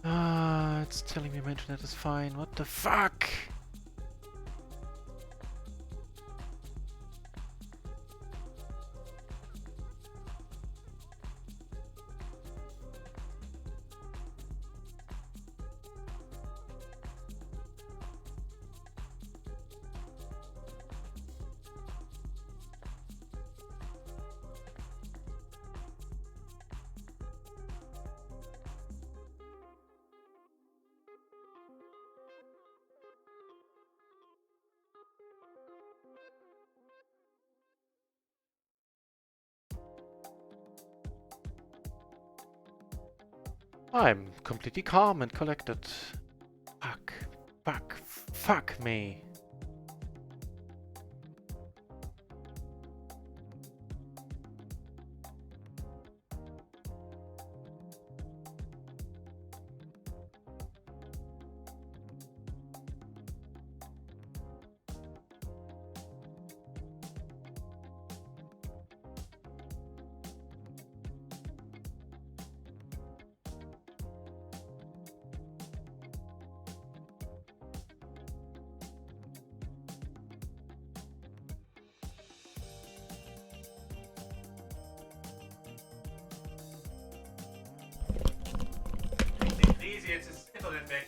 It's telling me my internet is fine. What the fuck? I'm completely calm and collected. Fuck. Fuck. Fuck me. Easy, jetzt ist Internet weg.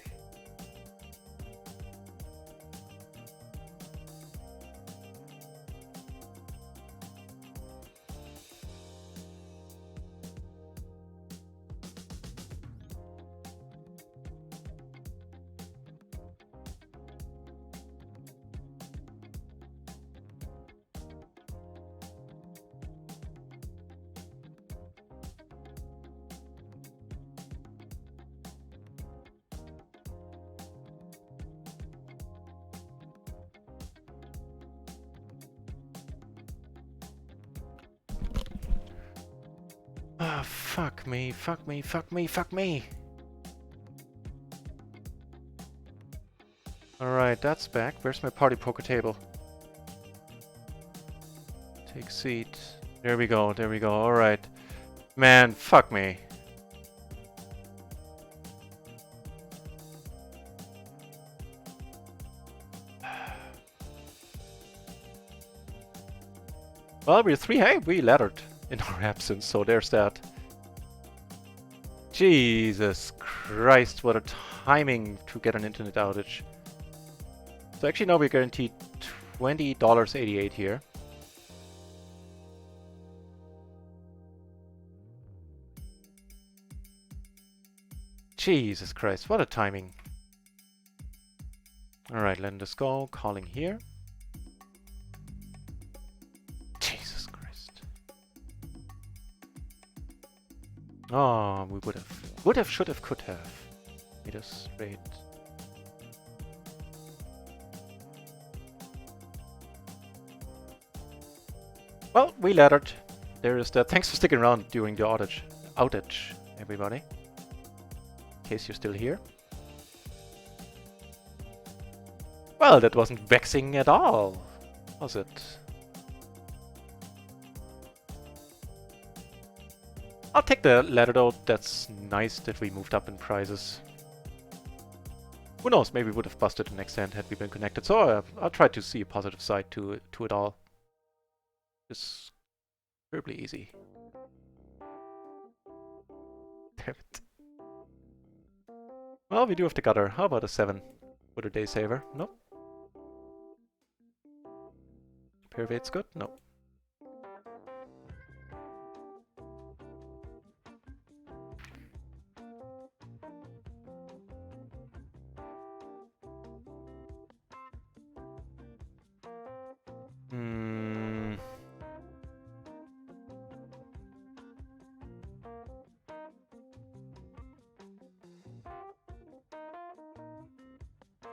Ah, fuck me, fuck me, fuck me, fuck me. Alright, that's back. Where's my party poker table? Take seat. There we go, there we go. Alright. Man, fuck me. Well, we're 3. Hey, we laddered in our absence, so there's that. Jesus Christ, what a timing to get an internet outage. So actually now we're guaranteed $20.88 here. Jesus Christ, what a timing. Alright, letting this go, calling here. Jesus Christ. Oh, we would have, should have, could have. Made us straight. Well, we laddered. There is that. Thanks for sticking around during the outage, everybody. In case you're still here. Well, that wasn't vexing at all, was it? I'll take the ladder though. That's nice that we moved up in prices. Who knows, maybe we would have busted the next hand had we been connected. So I'll try to see a positive side to it all. It's terribly easy. Damn it. Well, we do have the gutter. How about a 7? Would a day saver? No. Pair of 8's good? No.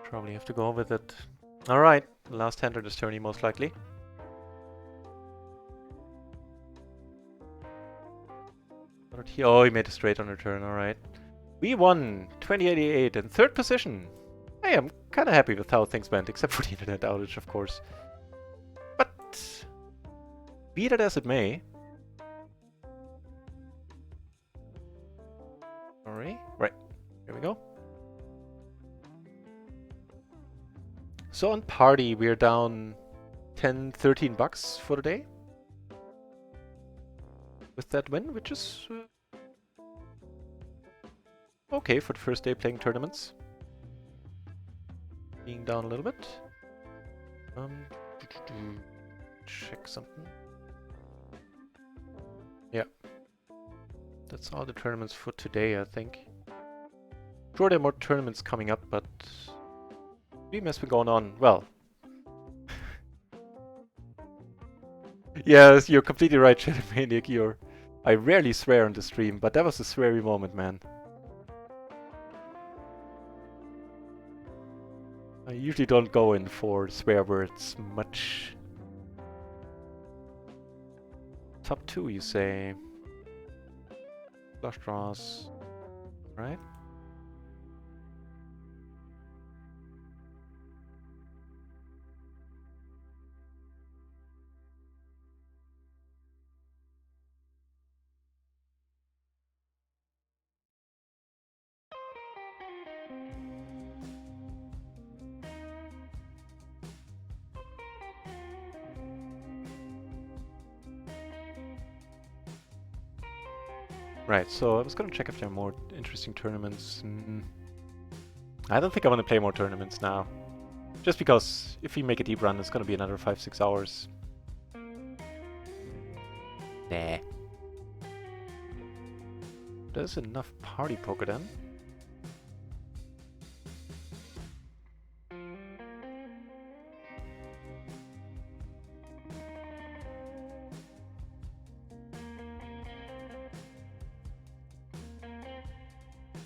Probably have to go with it. Alright, last hander this tourney most likely. Oh, he made a straight on the turn, alright. We won 2088 in 3rd position. Hey, I'm kinda happy with how things went, except for the internet outage, of course. But be that as it may. Alright, right, here we go. So on party, we're down 10, 13 bucks for the day. With that win, which is okay for the first day playing tournaments. Being down a little bit. Check something. Yeah. That's all the tournaments for today, I think. Sure, there are more tournaments coming up, but stream has been going on, well. Yes, you're completely right, Shadowmaniac. I rarely swear on the stream, but that was a sweary moment, man. I usually don't go in for swear words much. Top 2, you say? Flush draws. Right? Right, so I was gonna check if there are more interesting tournaments. I don't think I want to play more tournaments now. Just because if we make a deep run, it's gonna be another 5-6 hours. Nah. There's enough party poker then.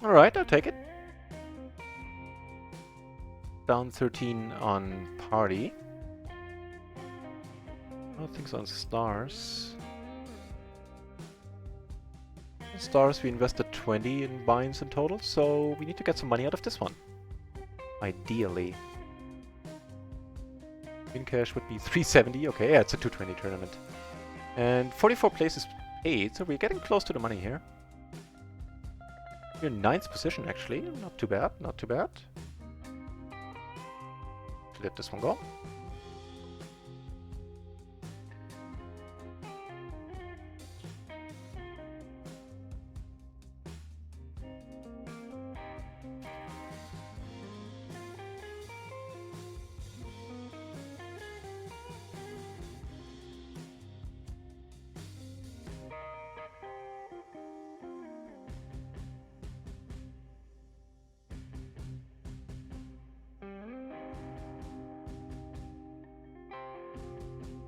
Alright, I'll take it. Down 13 on party. Oh, things on stars. On stars we invested 20 in binds in total, so we need to get some money out of this one. Ideally. In cash would be 370. Okay, yeah, it's a 220 tournament. And 44 places paid, so we're getting close to the money here. We're in 9th position actually, not too bad, not too bad. Let this one go.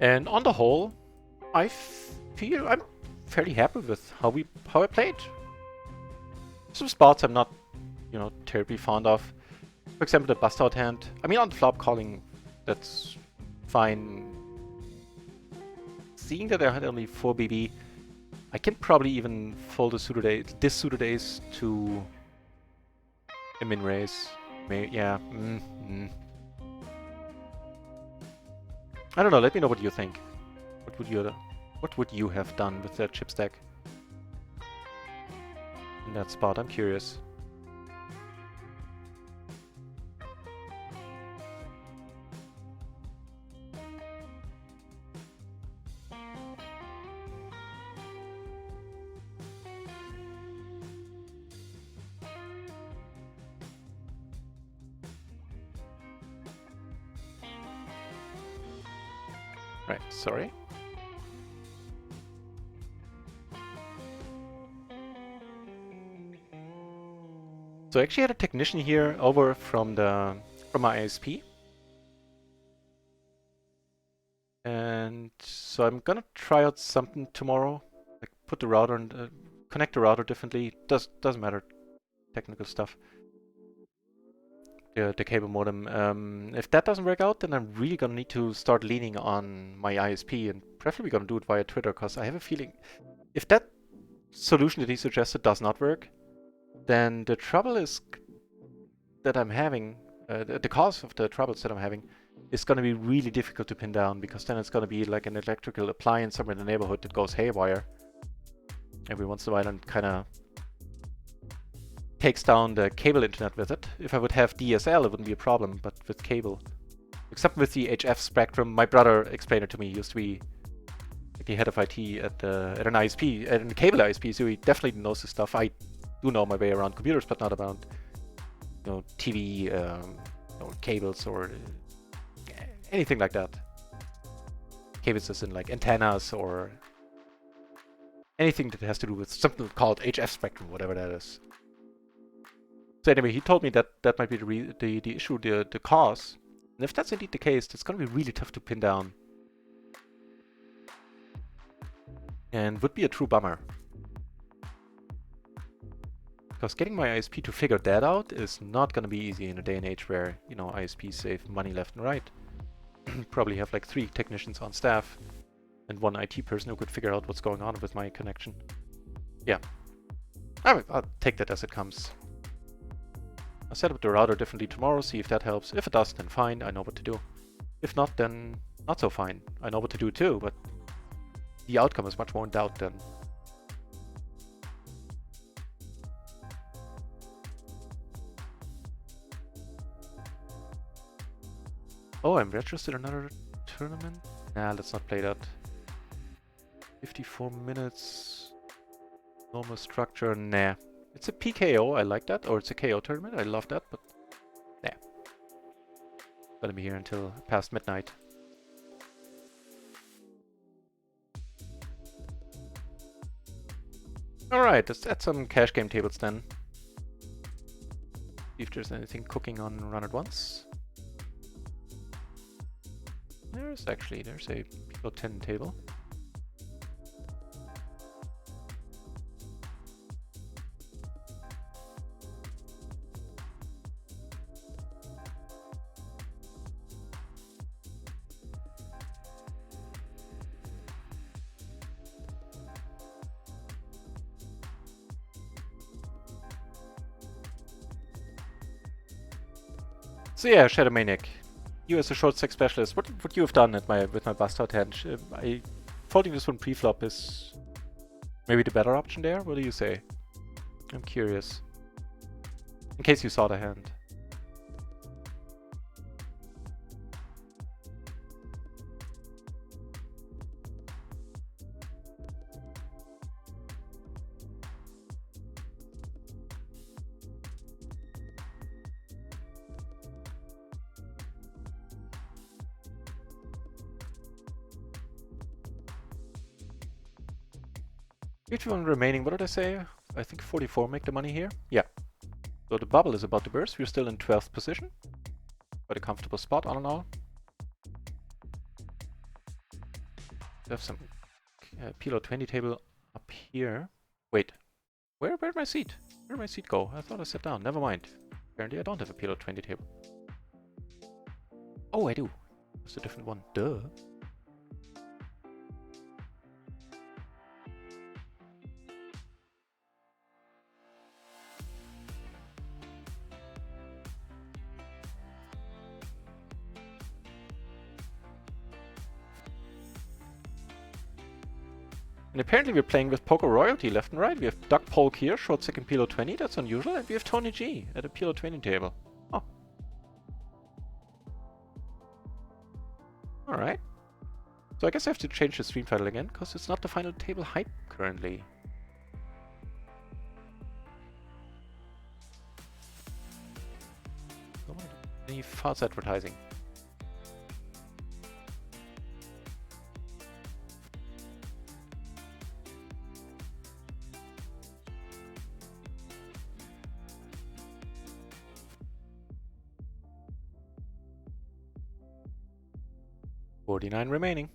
And on the whole, I feel I'm fairly happy with how I played. Some spots I'm not, terribly fond of. For example, the bust out hand. I mean, on the flop calling, that's fine. Seeing that I had only 4 BB, I can probably even fold this suited ace to a min raise. Yeah. I don't know, let me know what you think. What would you have done with that chip stack? In that spot, I'm curious. Right, sorry. So I actually had a technician here over from my ISP. And so I'm gonna try out something tomorrow. Like put the router and connect the router differently. Doesn't matter. Technical stuff. The cable modem. If that doesn't work out, then I'm really gonna need to start leaning on my ISP and preferably gonna do it via Twitter, because I have a feeling if that solution that he suggested does not work, then the trouble is that I'm having, the cause of the troubles that I'm having is gonna be really difficult to pin down, because then it's gonna be like an electrical appliance somewhere in the neighborhood that goes haywire every once in a while and kinda takes down the cable internet with it. If I would have DSL, it wouldn't be a problem, but with cable, Except with the HF spectrum, my brother explained it to me. He used to be like the head of IT at an ISP, at a cable ISP, so he definitely knows this stuff. I do know my way around computers, but not around TV, cables or anything like that. Cables as in like antennas or anything that has to do with something called HF spectrum, whatever that is. So anyway, he told me that that might be the issue, the cause. And if that's indeed the case, it's going to be really tough to pin down. And would be a true bummer. Because getting my ISP to figure that out is not going to be easy in a day and age where, ISPs save money left and right. Probably have like 3 technicians on staff and 1 IT person who could figure out what's going on with my connection. Yeah. I'll take that as it comes. I'll set up the router differently tomorrow, see if that helps. If it does, then fine, I know what to do. If not, then not so fine. I know what to do too, but the outcome is much more in doubt then. Oh, I'm registered in another tournament? Nah, let's not play that. 54 minutes. Normal structure, nah. It's a PKO, I like that. Or it's a KO tournament, I love that, but nah. Gonna be here until past midnight. Alright, let's add some cash game tables then. See if there's anything cooking on Run It Once. There's a PLO 10 table. So yeah, Shadow Maniac. You as a short stack specialist, what would you have done with my bust-out hand? Folding this one pre-flop is maybe the better option there? What do you say? I'm curious. In case you saw the hand. $51 remaining, what did I say? I think 44 make the money here. Yeah. So the bubble is about to burst. We're still in 12th position. Quite a comfortable spot, all in all. We have some PLO 20 table up here. Wait, where'd my seat? Where'd my seat go? I thought I sat down. Never mind. Apparently I don't have a PLO 20 table. Oh, I do. It's a different one. Duh. And apparently we're playing with Poker Royalty left and right. We have Doug Polk here, short second PLO 20, that's unusual. And we have Tony G at a PLO 20 table. Oh. Alright. So I guess I have to change the stream title again, because it's not the final table hype currently. Any false advertising? $49 remaining.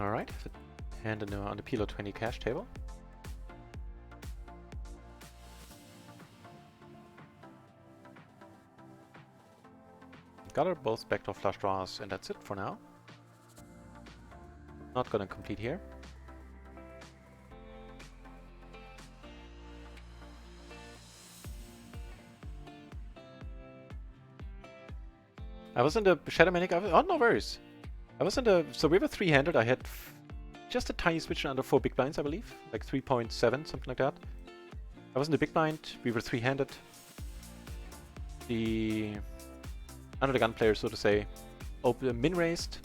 Alright, hand on the PLO 20 cash table. Got her both backdoor flush draws, and that's it for now. Not gonna complete here. I was in the Shadow Manic. Oh, no worries. I was in the. So we were three-handed. I had just a tiny switch under 4 big blinds, I believe. Like 3.7, something like that. I was in the big blind. We were three-handed. The. Under the gun player, so to say, min raised.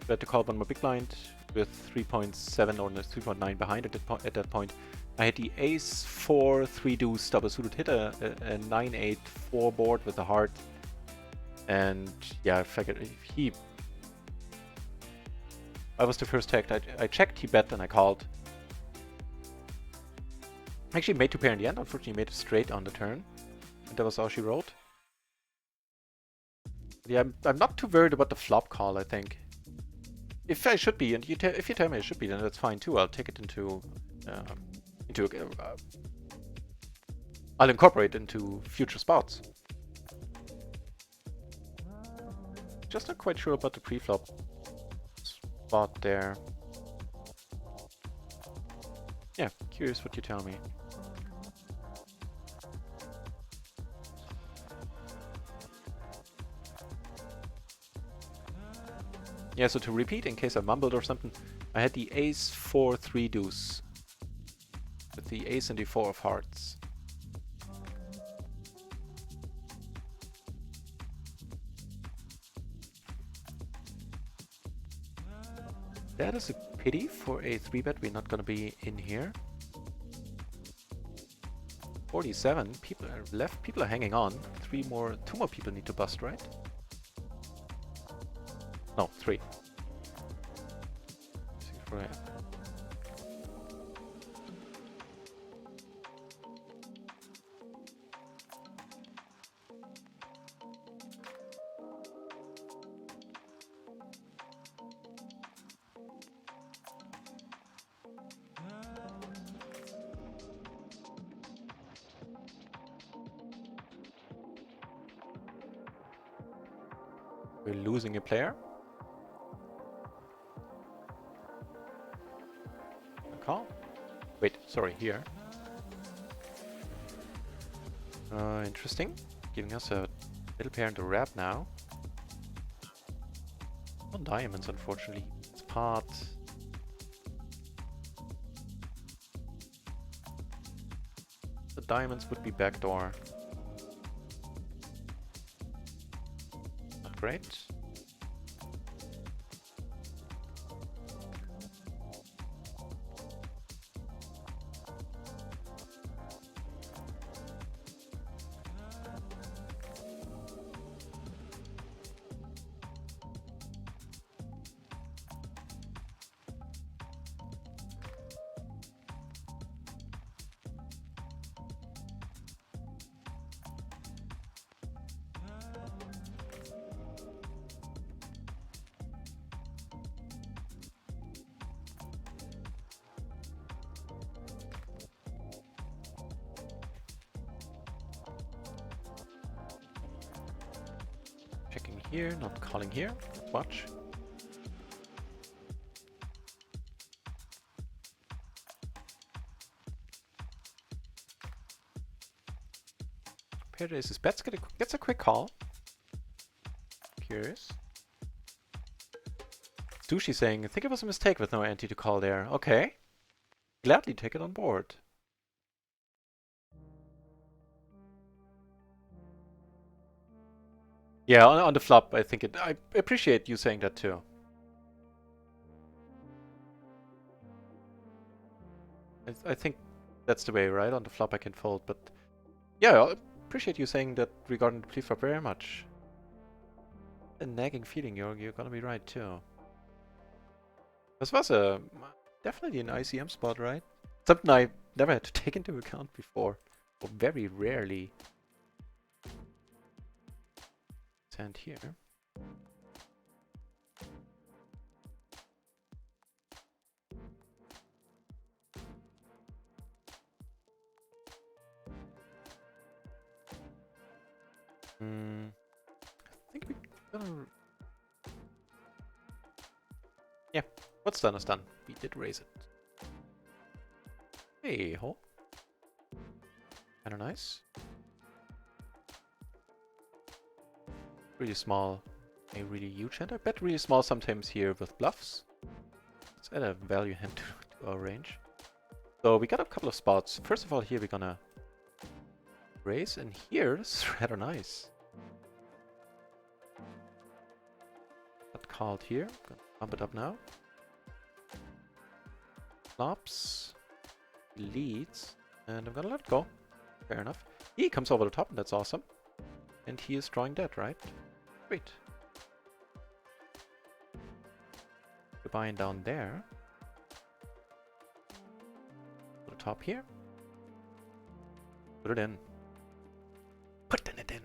We had to call one more big blind with 3.7 or 3.9 behind at that point. I had the ace 4 3 deuce double suited hit, a 9-8 4 board with a heart. And yeah, I figured I was the first tagged. I checked, he bet, and I called. Actually made 2 pair in the end, unfortunately made it straight on the turn. And that was all she wrote. But yeah, I'm not too worried about the flop call, I think. If I should be, and if you tell me I should be, then that's fine too. I'll take it I'll incorporate into future spots. Just not quite sure about the pre-flop spot there. Yeah, curious what you tell me. Yeah, so to repeat, in case I mumbled or something, I had the ace 4 3 deuce with the ace and the 4 of hearts. That is a pity for a 3-bet. We're not going to be in here. 47 people are left. People are hanging on. 2 more people need to bust, right? No, 3. We're losing a player. Call? Wait, sorry, here. Interesting. Giving us a little pair into wrap now. No diamonds, unfortunately. It's part. The diamonds would be backdoor. Not great. Checking here, not calling here. Let's watch. Paired aces bets. Gets a quick call. Curious. Sushi saying, I think it was a mistake with no ante to call there. Okay. Gladly take it on board. Yeah, on the flop, I think it. I appreciate you saying that too. I think that's the way, right? On the flop, I can fold, but yeah, I appreciate you saying that regarding the pre-flop very much. A nagging feeling, you're gonna be right too. This was definitely an ICM spot, right? Something I never had to take into account before, or very rarely. Sand here. I think we're gonna... Yeah, what's done is done. We did raise it. Hey ho. Kinda nice. Really small, a really huge hand. I bet really small sometimes here with bluffs. Let's add a value hand to our range. So we got a couple of spots. First of all, here we're gonna raise, and here this is rather nice. Got called here. Gonna bump it up now. Flops, leads, and I'm gonna let it go. Fair enough. He comes over the top, and that's awesome. And he is drawing dead, right? Great. We're buying down there. Put the top here. Put it in. Putting it in.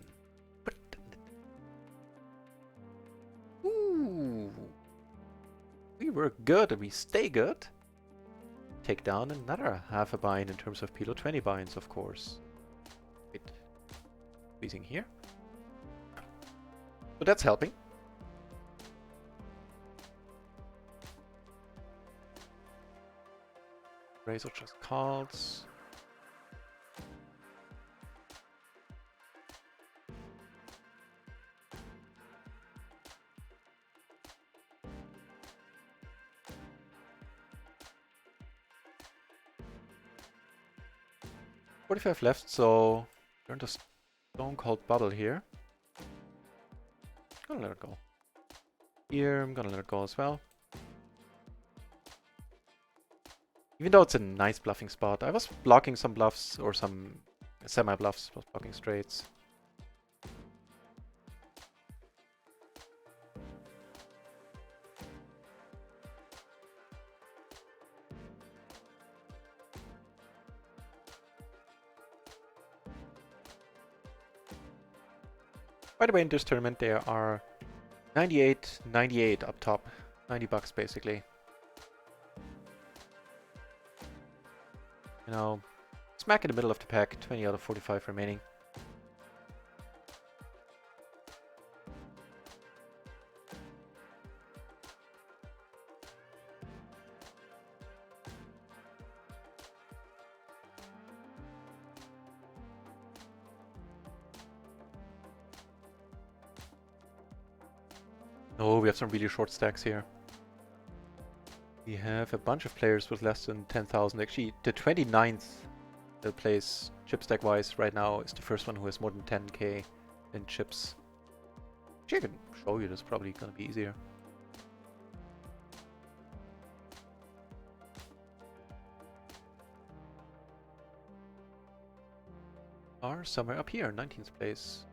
Putting it in. Ooh. We were good and we stay good. Take down another half a bind in terms of PLO 20 binds, of course. Wait. Squeezing here. So that's helping. Razor just calls. $45 left, so we're in the stone cold bubble here. Gonna let it go. Here, I'm gonna let it go as well. Even though it's a nice bluffing spot, I was blocking some bluffs or some semi-bluffs, was blocking straights. By the way, in this tournament there are 98 up top. $90 basically. You know, smack in the middle of the pack, 20 out of 45 remaining. Oh, we have some really short stacks here. We have a bunch of players with less than 10,000. Actually, the 29th place chip stack wise right now is the first one who has more than 10k in chips. Actually, I can show you this, probably gonna be easier. Are somewhere up here, 19th place.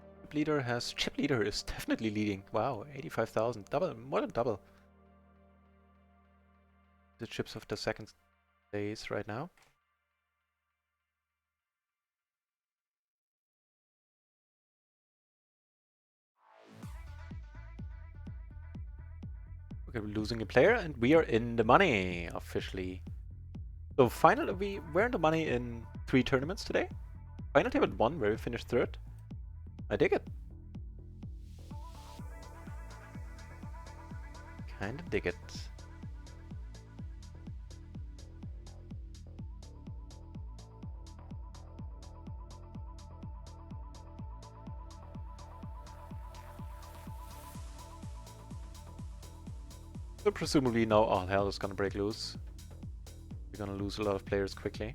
Chip leader is definitely leading. Wow, 85,000, double, more than double the chips of the second place right now. Okay, we're losing a player and we are in the money officially. So finally, we're in the money in 3 tournaments today. Final table 1 where we finished 3rd. I dig it. Kinda dig it. So presumably now all hell is gonna break loose. We're gonna lose a lot of players quickly.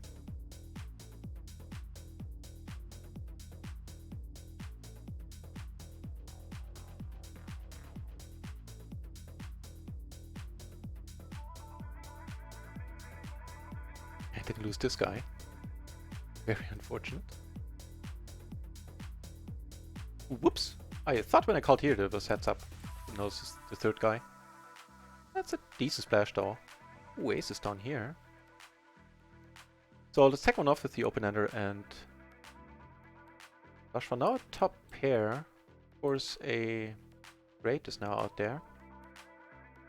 I did lose this guy. Very unfortunate. Whoops! I thought when I called here there was heads up. No, this is the 3rd guy. That's a decent splash though. Ooh, ace is down here. So let's take one off with the open-ender and flush for now. Top pair. Of course, a raid is now out there.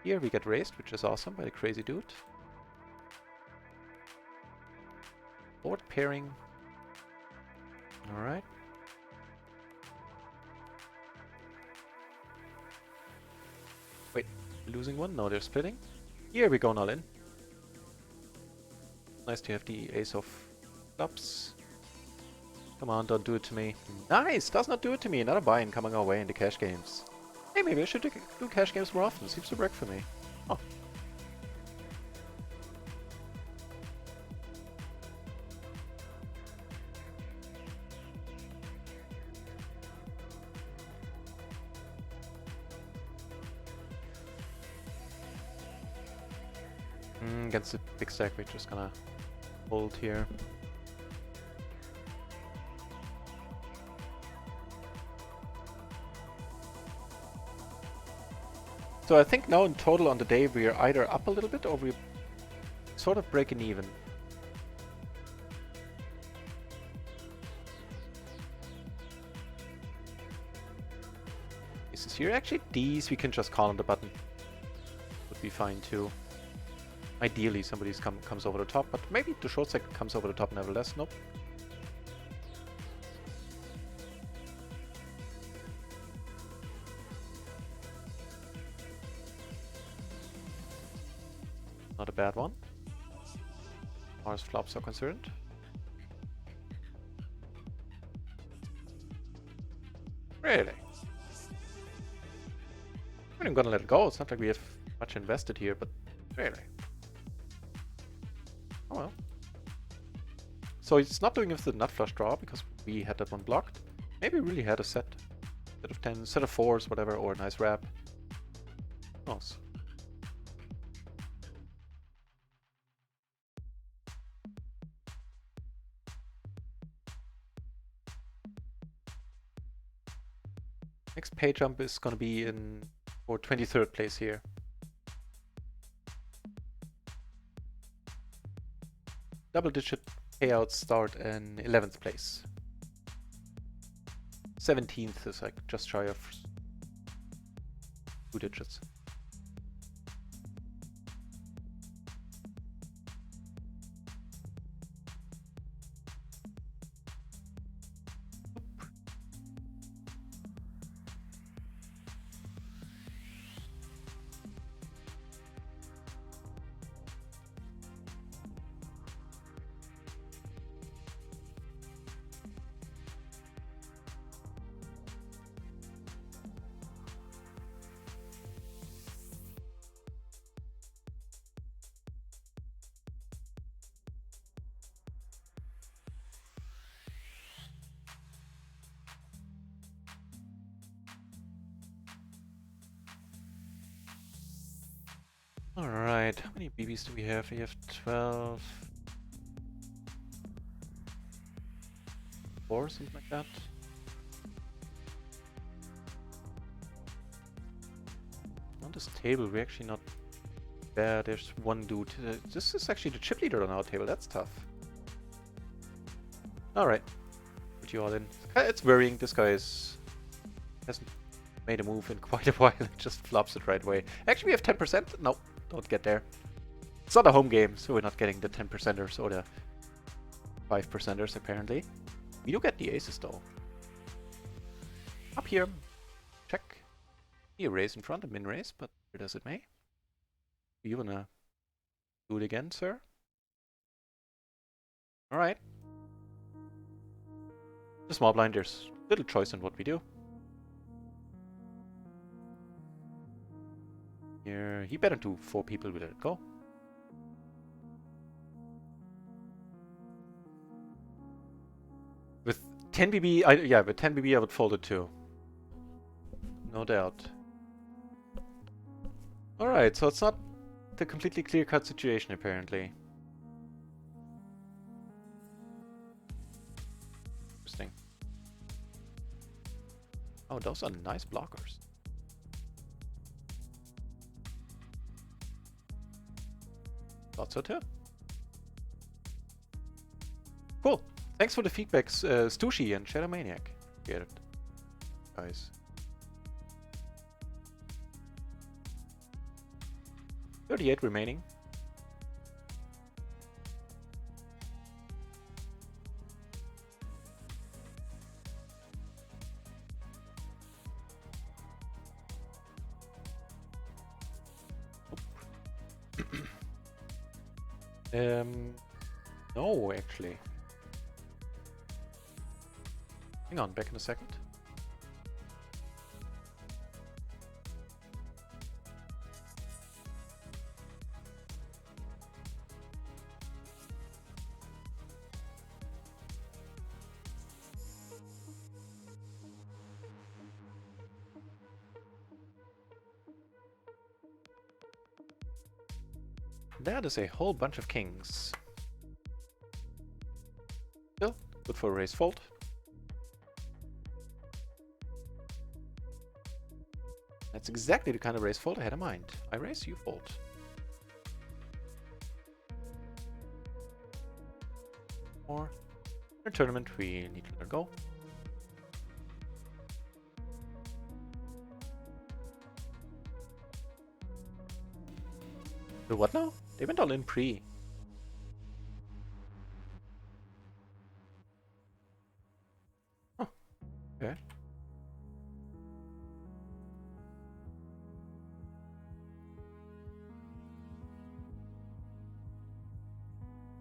Here we get raised, which is awesome by the crazy dude. Board pairing. Alright. Wait, losing one? No, they're splitting. Here we go, all in. Nice to have the ace of clubs. Come on, don't do it to me. Nice! Does not do it to me. Another buy-in coming our way in the cash games. Hey, maybe I should do cash games more often. Seems to work for me. Oh. Against the big stack, we're just gonna hold here. So I think now in total on the day we are either up a little bit or we're sort of breaking even. This is here. Actually, these we can just call on the button. Would be fine too. Ideally, somebody comes over the top, but maybe the short stack comes over the top nevertheless. Nope. Not a bad one, as far as flops are concerned. Really? I mean, I'm gonna let it go. It's not like we have much invested here, but really. Oh well. So it's not doing it with the nut flush draw because we had that one blocked. Maybe we really had a set of 10, set of 4s, whatever, or a nice wrap. Nice. Next pay jump is gonna be in for 23rd place here. Double-digit payouts start in 11th place. 17th is like just shy of 2 digits. Alright, how many BBs do we have? We have 12. 4, something like that. On this table, we're actually not bad. There's one dude. This is actually the chip leader on our table. That's tough. Alright. Put you all in. It's worrying. This guy hasn't made a move in quite a while. It just flops it right away. Actually, we have 10%. No, don't get there. It's not a home game, so we're not getting the 10%ers or the 5%ers, apparently. We do get the aces, though. Up here. Check. He raise in front, a min raise, but where does it may? Do you wanna do it again, sir? Alright. The small blind, there's little choice in what we do. Here, he better do 4 people, we let it go. With 10 BB, yeah, with 10 BB I would fold it too. No doubt. Alright, so it's not the completely clear-cut situation, apparently. Interesting. Oh, those are nice blockers. Thought so too. Cool. Thanks for the feedbacks, Stushi and Shadow Maniac. Get it, guys. 38 remaining. No, actually. Hang on, back in a second. That is a whole bunch of kings. Still, good for a raise fold. That's exactly the kind of raise fold I had in mind. I raise, you fold. Or in a tournament, we need to let go. So what now? They went all in pre. Huh. Okay.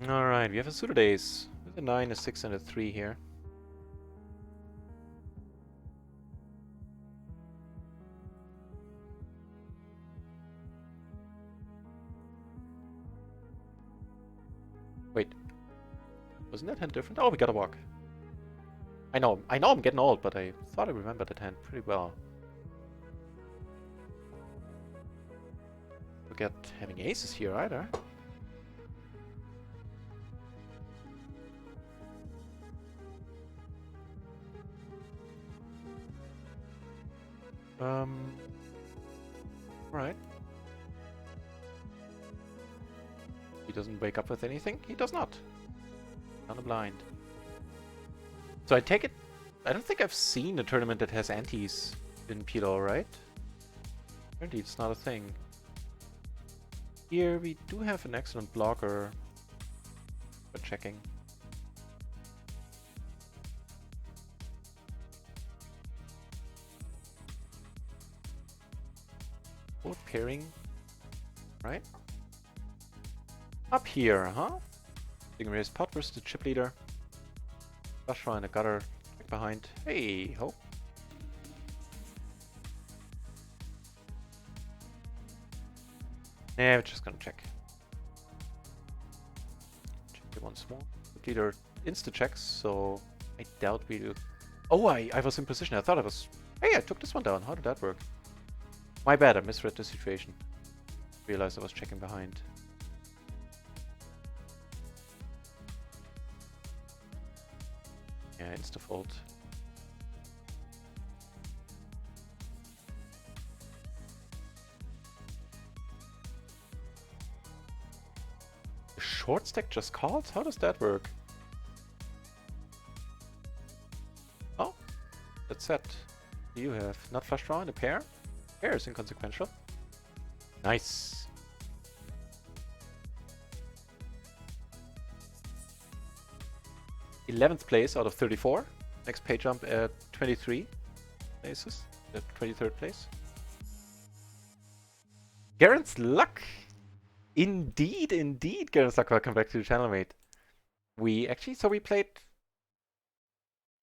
Alright, we have a suited ace. With a 9, a 6, and a 3 here. Wait. Wasn't that hand different? Oh, we gotta walk. I know I'm getting old, but I thought I remembered that hand pretty well. Forget having aces here either. Right. He doesn't wake up with anything? He does not. On the blind. So I take it... I don't think I've seen a tournament that has antes in PLO, right? Apparently it's not a thing. Here we do have an excellent blocker for checking. Board pairing, right? Up here, huh? You can raise pot versus the chip leader. Flush draw in a gutter, check behind. Hey ho! Yeah, we're just gonna check. Check it once more. The leader insta checks, so I doubt we do. Oh, I was in position. I thought I was. Hey, I took this one down. How did that work? My bad, I misread the situation. Realized I was checking behind. Yeah, insta-fold. The short stack just calls? How does that work? Oh, that's set. You have not flush draw in a pair? Pair is inconsequential. Nice. th place out of 34. Next pay jump at 23 places. At 23rd place. Garen's luck! Indeed, indeed, Garen's luck. Welcome back to the channel, mate. We actually, so we played,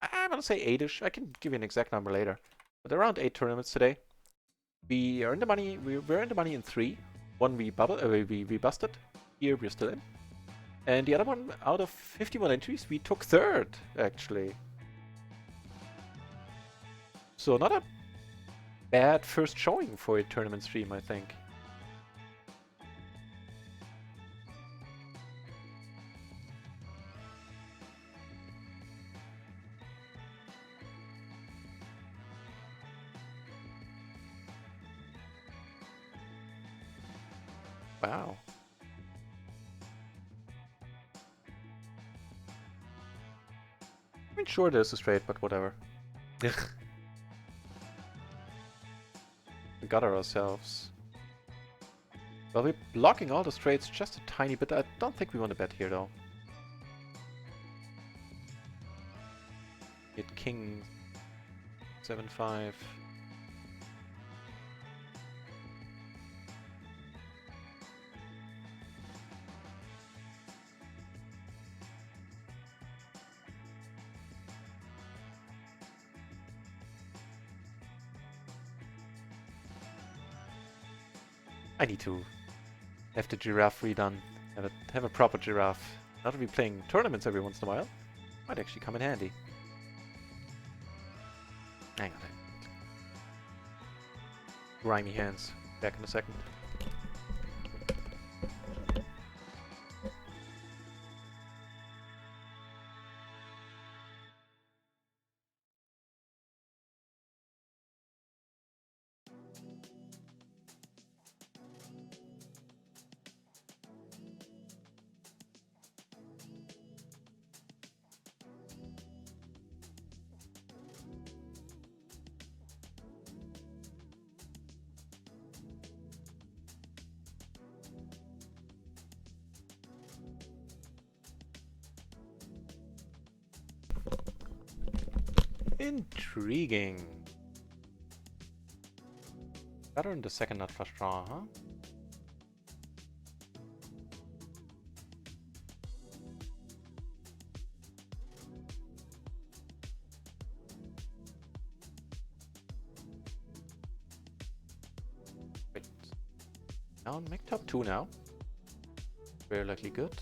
I'm gonna say 8-ish. I can give you an exact number later. But around 8 tournaments today. We are in the money. We're in the money in 3. One we busted. Here we're still in. And the other one, out of 51 entries, we took 3rd, actually. So not a bad first showing for a tournament stream, I think. Wow. I mean, sure, there's a straight, but whatever. We got her ourselves. Well, we're blocking all the straights just a tiny bit. I don't think we want to bet here, though. Hit king 7-5. I need to have the giraffe redone. Have a proper giraffe. Now that we're playing tournaments every once in a while, might actually come in handy. Hang on. Grimy hands. Back in a second. Intriguing. Better in the second nut flush draw, huh? Wait. Now make top 2 now. Very likely good.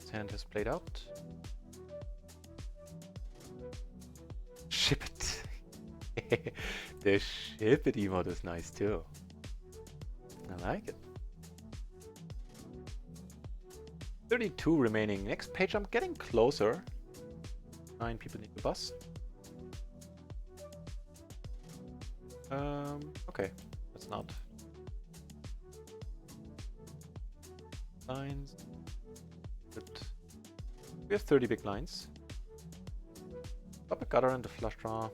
His hand has played out. Ship it. The ship it emote is nice too. I like it. 32 remaining. Next page, I'm getting closer. 9 people need to bust. Okay, that's not. Lines. Good. We have 30 big lines. Pop a gutter and the flush draw.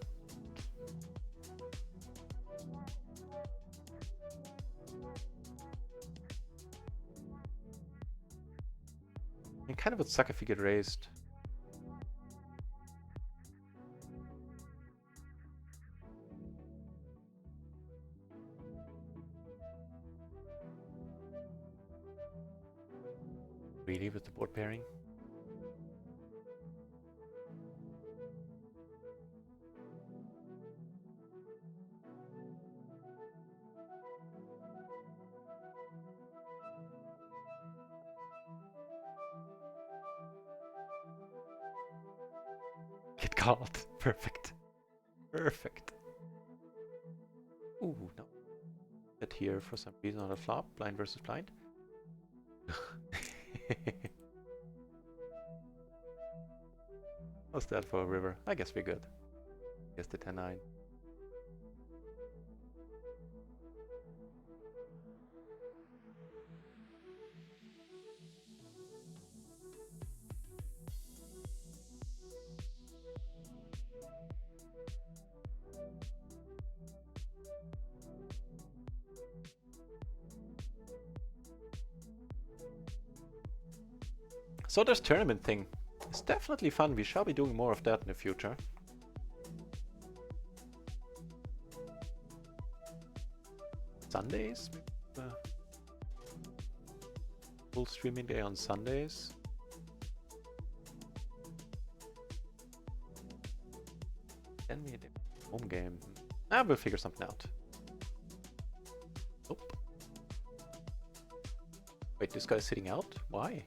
It kind of would suck if you get raised. Really, with the board pairing? Get called. Perfect. Perfect. Ooh, no. That here for some reason on a flop. Blind versus blind. How's that for a river? I guess we're good. Guess the 10-9. So this tournament thing is definitely fun. We shall be doing more of that in the future. Sundays? Full streaming day on Sundays. Then we did home game. We'll figure something out. Nope. Wait, this guy's sitting out? Why?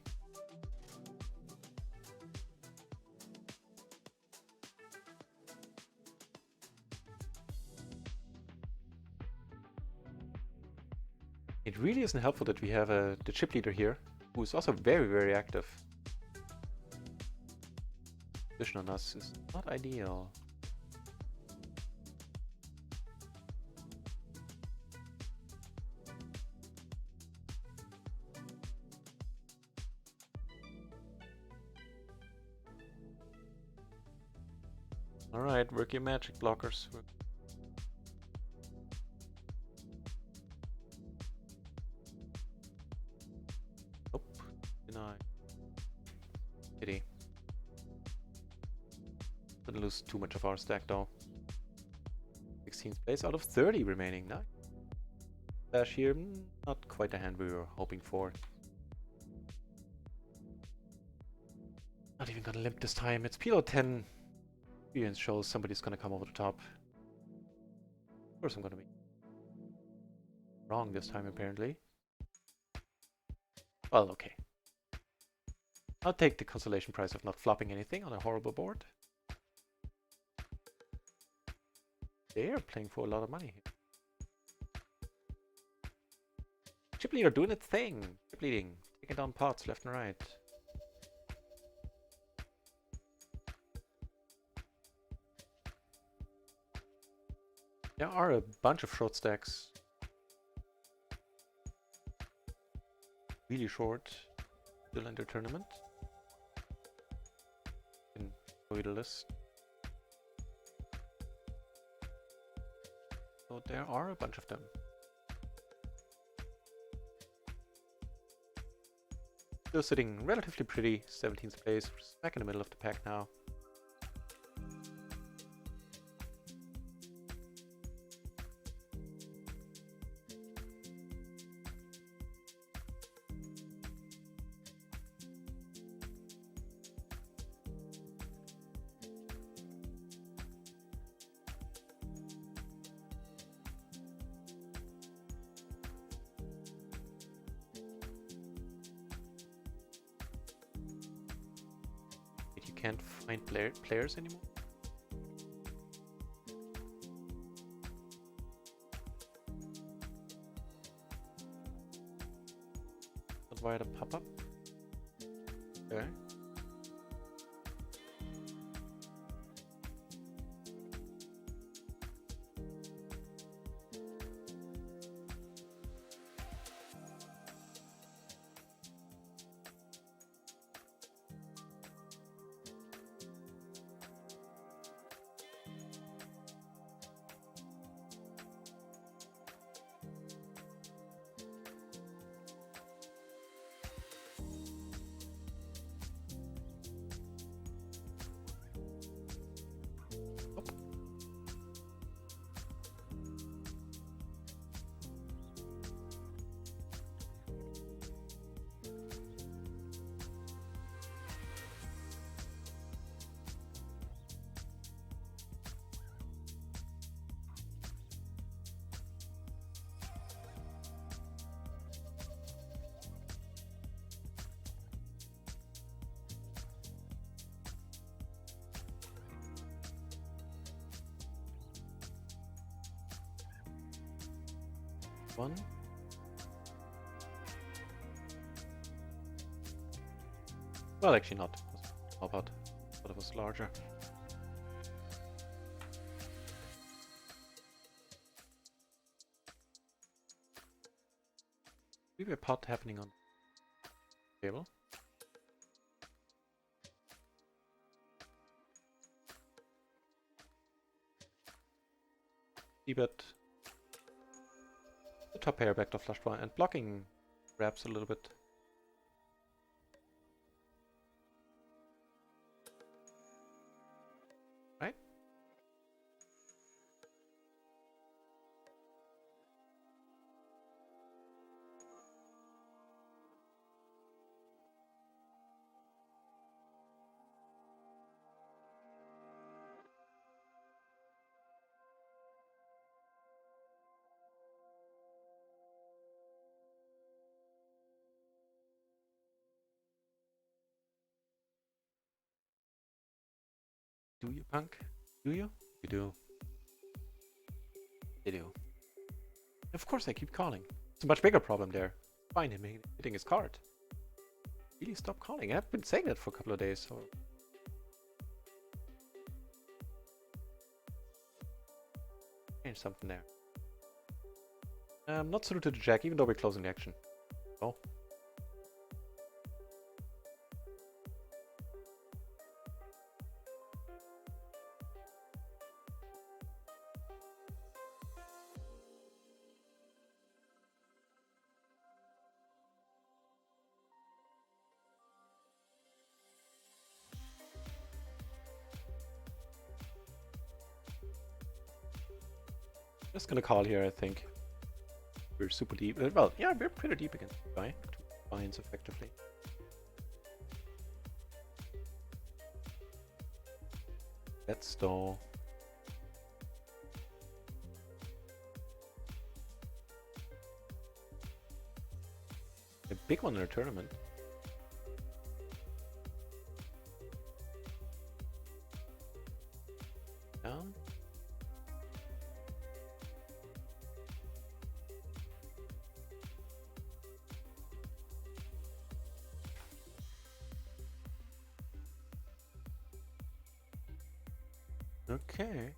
It really isn't helpful that we have the chip leader here, who is also very, very active. Position on us is not ideal. Alright, work your magic, blockers. Pity. Didn't lose too much of our stack though. 16th place out of 30 remaining. Nice. Dash here, not quite the hand we were hoping for. Not even gonna limp this time. It's PLO 10. Experience shows somebody's gonna come over the top. Of course I'm gonna be. Wrong this time, apparently. Well, okay. I'll take the consolation prize of not flopping anything on a horrible board. They are playing for a lot of money here. Chip leader doing its thing. Chip leading. Taking down pots left and right. There are a bunch of short stacks. Really short. Still in the tournament. Can show you the list. So there are a bunch of them. Still sitting relatively pretty, 17th place, back in the middle of the pack now. Can't find players anymore. Not via the pop-up. Okay. One. Well, actually not. It was a small pot. Thought it was larger. Maybe a pot happening on the table. C-bet. The top pair backdoor flush draw and blocking grabs a little bit. Right? Do you, punk? Do you? You do. You do. Of course I keep calling. It's a much bigger problem there. Find him hitting his card. Really stop calling. I've been saying that for a couple of days, so... Change something there. Not suited to the jack, even though we're closing the action. Oh. Just gonna call here, I think. We're super deep. Well, yeah, we're pretty deep against the guy. 2 binds effectively. Let's stall. big one in a tournament. Down. Okay.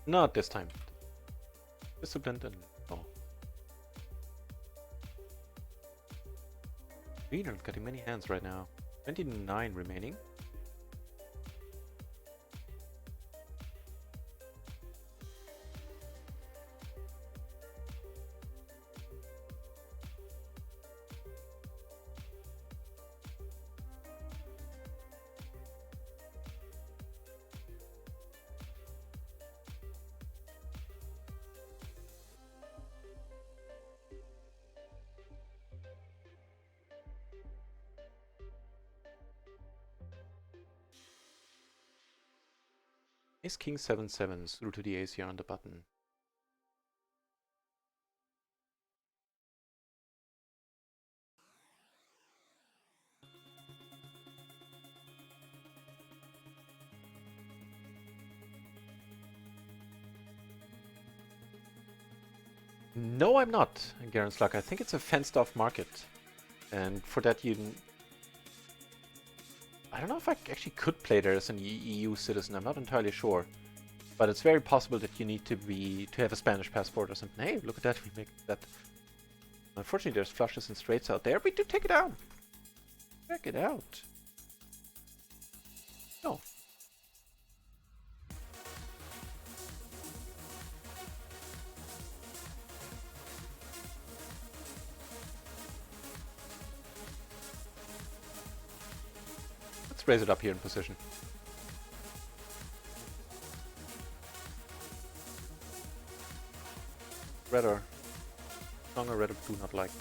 Not this time. Disciplined and oh. We aren't getting many hands right now. 29 remaining. Ace King 7-7 through to the ace here on the button. No, I'm not, Garen's Luck. I think it's a fenced-off market. And for that you... I don't know if I actually could play there as an EU citizen. I'm not entirely sure. But it's very possible that you need to have a Spanish passport or something. Hey, look at that. We make that. Unfortunately, there's flushes and straights out there. We do take it down. Check it out. No. Let's raise it up here in position. Red or stronger red do not like.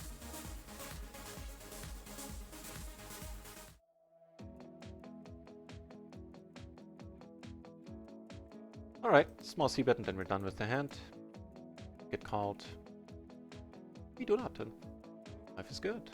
Alright, small c-bet and then we're done with the hand. Get called. We do not, and life is good.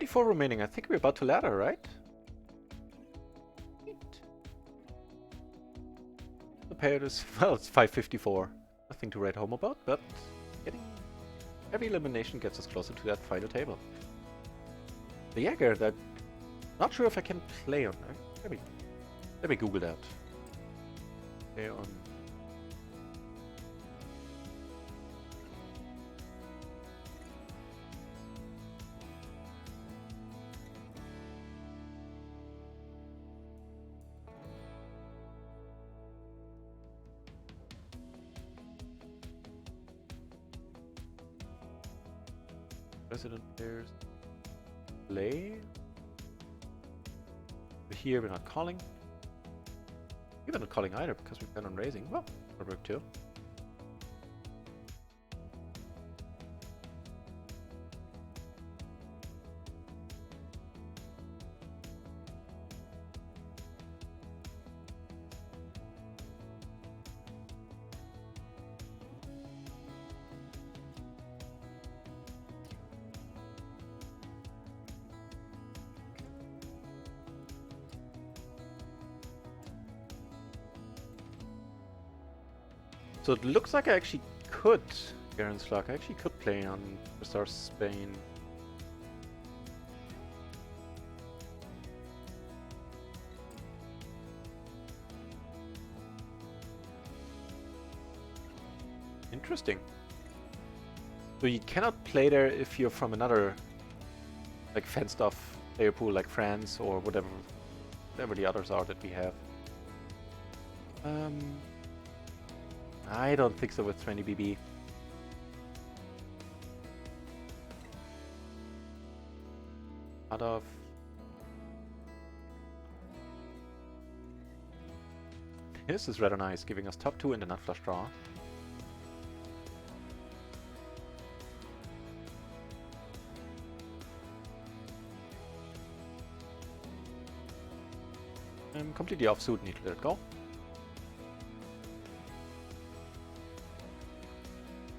Four remaining. I think we're about to ladder, right? The payout is, well, it's 554. Nothing to write home about, but getting every elimination gets us closer to that final table. The Jäger, that not sure if I can play on. Let me Google that. Play on. Resident players play. Here we're not calling. We're not calling either because we plan on raising. Well, that'll work too. So it looks like I actually could, Garen's Luck, I actually could play on Star Spain. Interesting. So you cannot play there if you're from another, like, fenced off player pool, like France or whatever the others are that we have. I don't think so with 20 BB. Out of... This is rather nice, giving us top 2 in the nut flush draw. I'm completely off suit, need to let it go.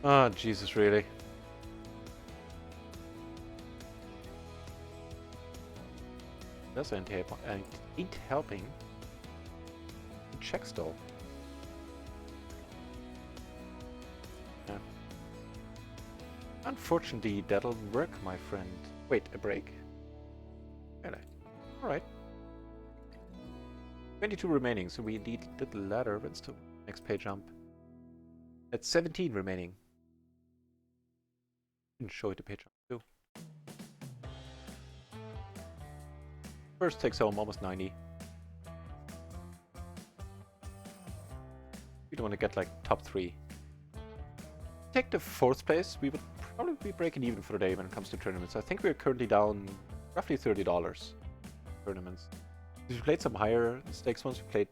Oh, Jesus, really? This ain't helping. Check still. Yeah. Unfortunately, that'll work, my friend. Wait, a break? Really? Alright. 22 remaining, so we need a little ladder. When's the next pay jump? That's 17 remaining. Didn't show you the pay jump too. First takes home almost 90. We don't want to get like top 3. Take the 4th place, we would probably be breaking even for the day when it comes to tournaments. I think we're currently down roughly $30 tournaments. We played some higher stakes ones. We played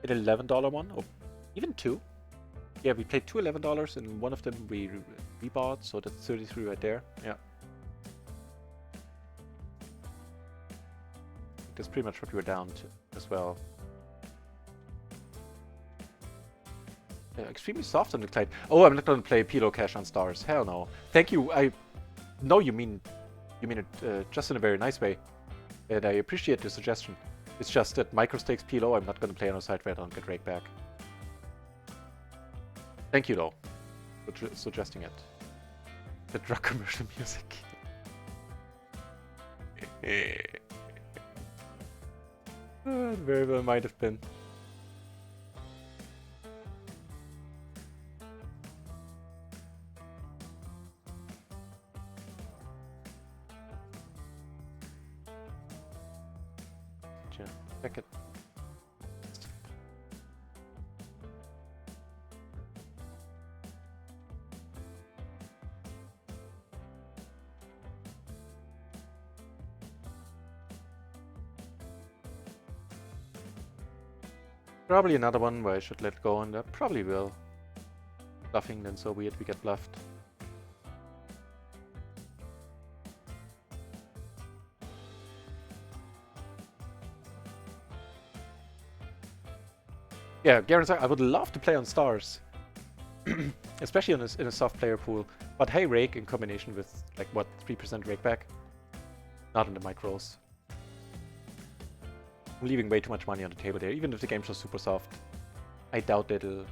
an $11 one, or even 2. Yeah, we played two $11, and one of them we rebought, so that's 33 right there. Yeah. That's pretty much what we were down to as well. Yeah, extremely soft on the client. Oh, I'm not going to play PLO cash on stars. Hell no. Thank you. I know you mean it just in a very nice way, and I appreciate the suggestion. It's just that micro stakes PLO, I'm not going to play on a side where I don't get raked back. Thank you though for suggesting it. The drug commercial music. It very well might have been. Check it. Probably another one where I should let go, and that probably will. Bluffing, then so weird we get bluffed. Yeah, Garen, I would love to play on stars. Especially in a soft player pool. But hey, rake in combination with, like, what, 3% rake back? Not in the micros. I'm leaving way too much money on the table there, even if the game's just super soft. I doubt that'll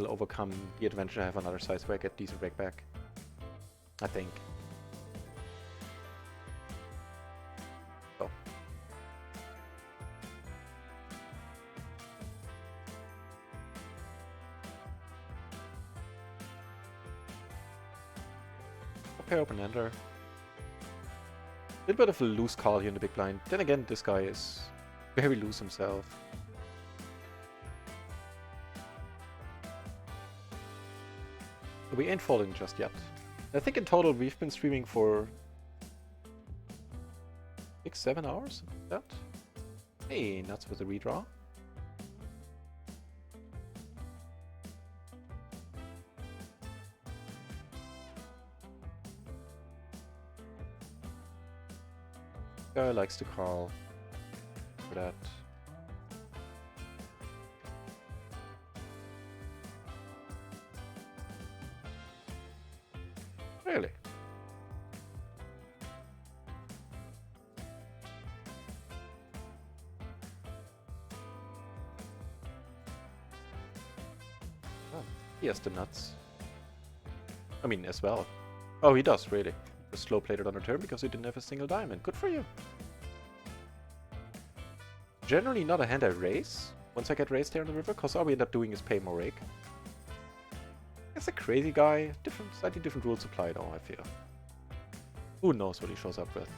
overcome the advantage I have on other sides where I get decent rake back. I think. So. Okay, open ender. A little bit of a loose call here in the big blind. Then again, this guy is very loose himself. We ain't folding just yet. I think in total we've been streaming for 6-7 hours. That. Hey, nuts with a redraw. Guy likes to call for that. Really? Oh, he has the nuts. I mean, as well. Oh, he does, really. Just slow played it on a turn because he didn't have a single diamond. Good for you. Generally not a hand I raise once I get raised here on the river, because all we end up doing is pay more rake. That's a crazy guy. Slightly different rules apply though, I feel. Who knows what he shows up with.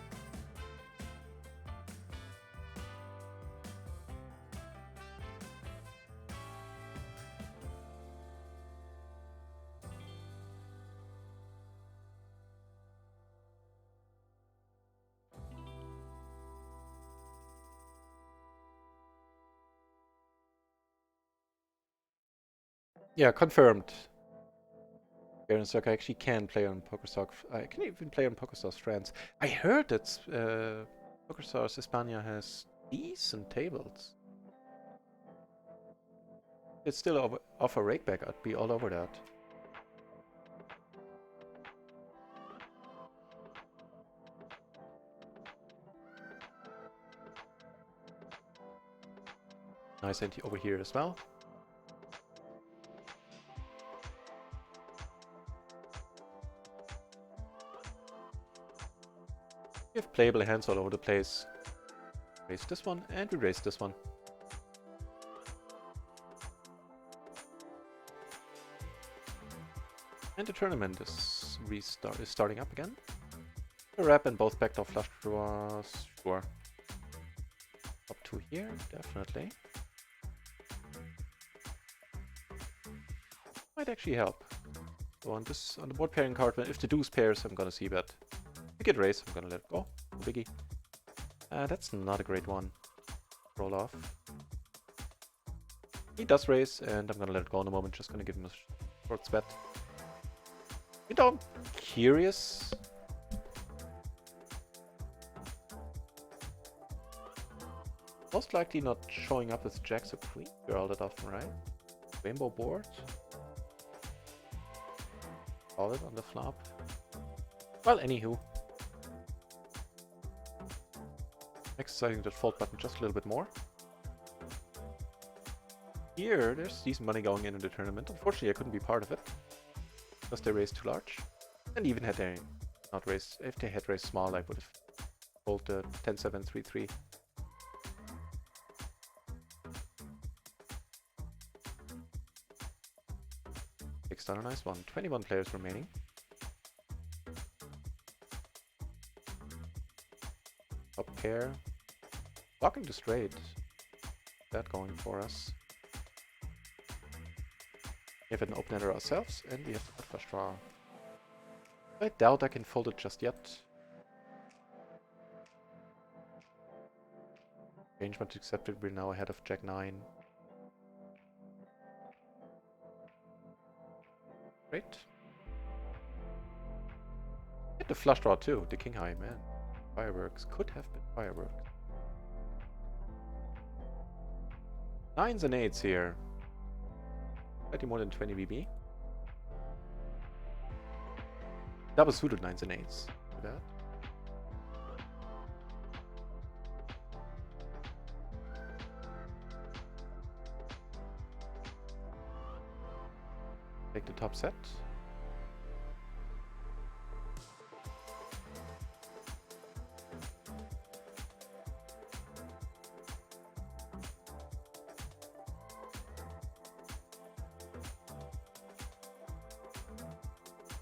Yeah, confirmed. Baron Circa actually can play on PokerStars. I can even play on PokerStars France. I heard that PokerStars España has decent tables. It's still offer rakeback. I'd be all over that. Nice ante over here as well. We have playable hands all over the place. Raise this one, and we raise this one. And the tournament is starting up again. A wrap and both backdoor flush draws. Sure. Up to here, definitely. Might actually help. So on the board pairing card, if the deuce pairs, I'm gonna see bet. If we get raise, I'm gonna let it go. No biggie. That's not a great one. Roll off. He does raise, and I'm gonna let it go in a moment. Just gonna give him a short bet. You know, I'm curious. Most likely not showing up with jacks or queens all that often, right? Rainbow board. Call it on the flop. Well, anywho. Exercising the fold button just a little bit more. Here, there's decent money going in the tournament. Unfortunately, I couldn't be part of it. Because they raised too large. And even had they not raised, if they had raised small, I would have folded the 10-7, 3-3. Takes down a nice one. 21 players remaining. Top pair. Blocking the straight. That going for us. We have an open ender ourselves, and we have a flush draw. I doubt I can fold it just yet. Arrangement accepted, we're now ahead of Jack 9. Great. Hit the flush draw too, the king high, man. Fireworks, could have been fireworks. 9s and 8s here. Slightly more than 20 BB. Double suited 9s and 8s. Do that. Take the top set.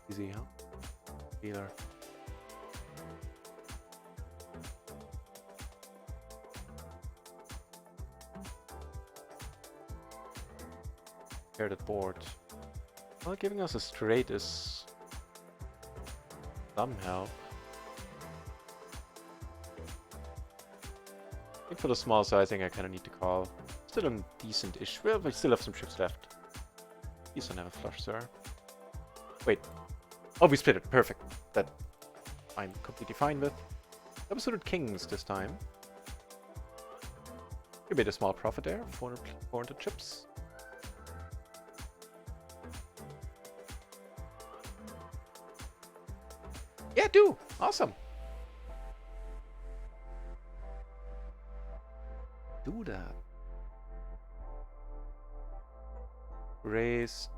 Easy, huh? Dealer. Paired board. Well, giving us a straight is some help. I think for the small sizing I kind of need to call. Still a decent-ish. Well, we still have some chips left. Please don't have a flush, sir. Wait. Oh, we split it. Perfect. That I'm completely fine with. Double suited kings this time. We made a small profit there. 400 chips. Yeah, do. Awesome. Do that. Raise.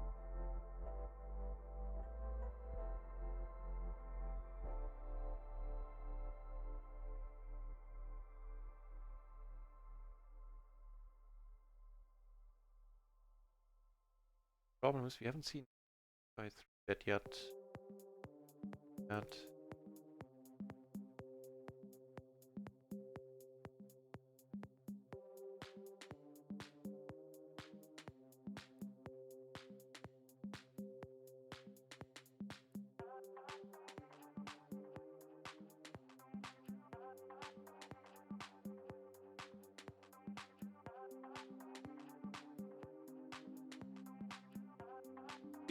Problem is we haven't seen I bet yet. That.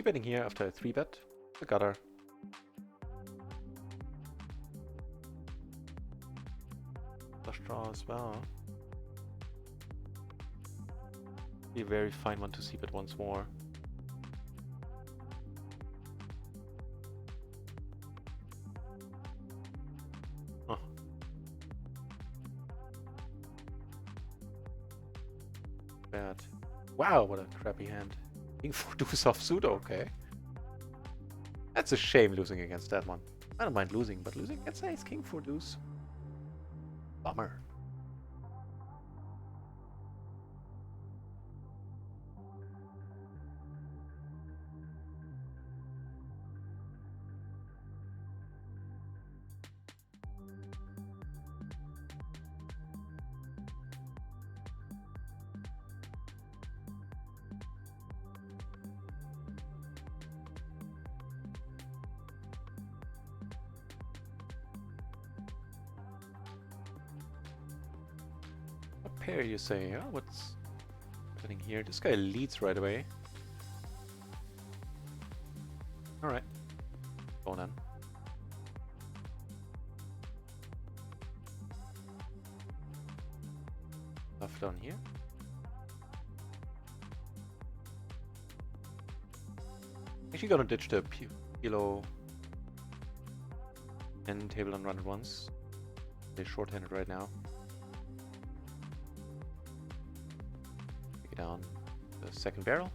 Betting here after a 3-bet. The gutter. Flush draw as well. Be a very fine one to see bet once more. Oh. Bad. Wow, what a crappy hand. King 4 deuce offsuit, okay. That's a shame losing against that one. I don't mind losing, but losing against ace king 4 deuce. Bummer. What pair you say? Huh? What's happening here? This guy leads right away. Alright. Go on. Stuff down here. Actually gonna ditch the PLO end table and run it once. They're short-handed right now. Take it down the second barrel.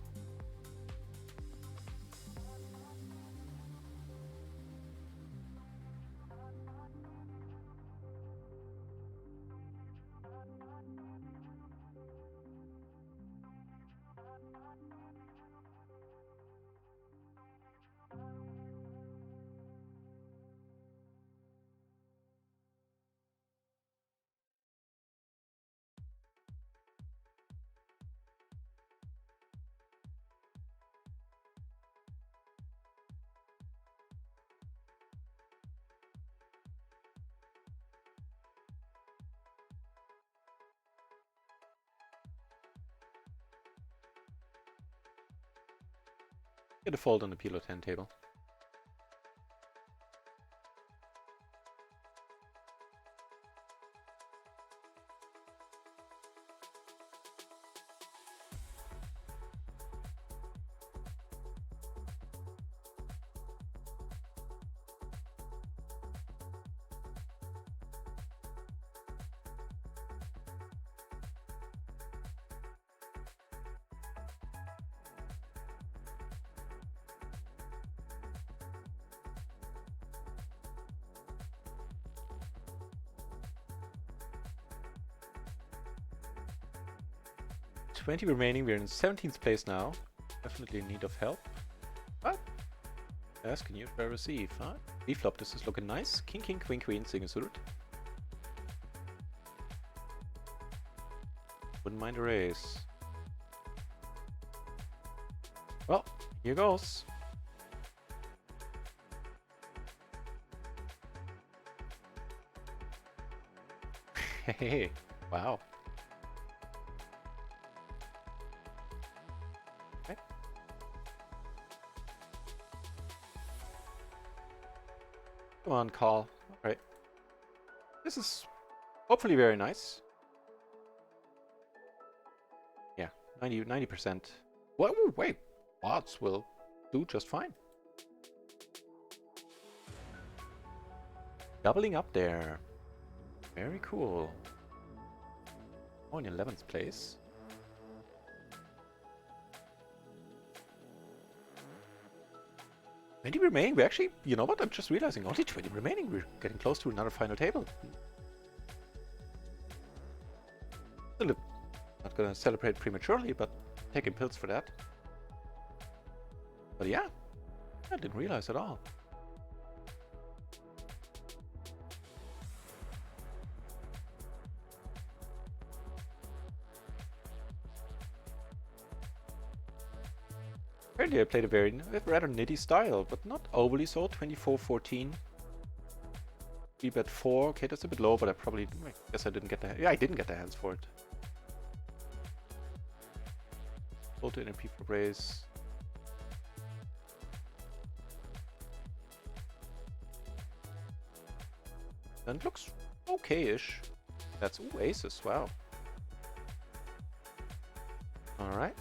Get a fold on the PLO 10 table. $20 remaining. We're in 17th place now. Definitely in need of help. But ask, can you receive? Huh? B-flop. This is looking nice. King, king, queen, queen, single suited. Wouldn't mind a raise. Well, here goes. Hey, wow. Okay. Come on, call. All right. This is hopefully very nice. Yeah, 90%. Whoa, wait. Odds will do just fine. Doubling up there. Very cool. Oh, in 11th place. $20 remaining. We actually, you know what? I'm just realizing only 20 remaining. We're getting close to another final table. Still not gonna celebrate prematurely, but taking pills for that. But yeah, I didn't realize at all. Apparently I played a very rather nitty style, but not overly so. 24-14. 3-bet 4. Okay, that's a bit low, but I guess I didn't get the... Yeah, I didn't get the hands for it. Go to NP for raise. Then looks okay-ish. That's... Ooh, aces. Wow. Alright.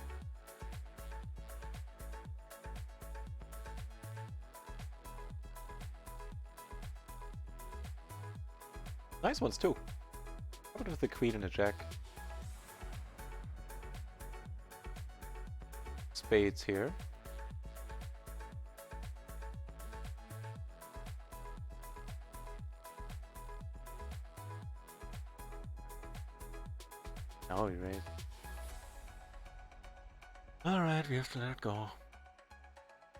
Nice ones too. How about with the queen and a jack? Spades here. Now we raise. Alright, we have to let it go.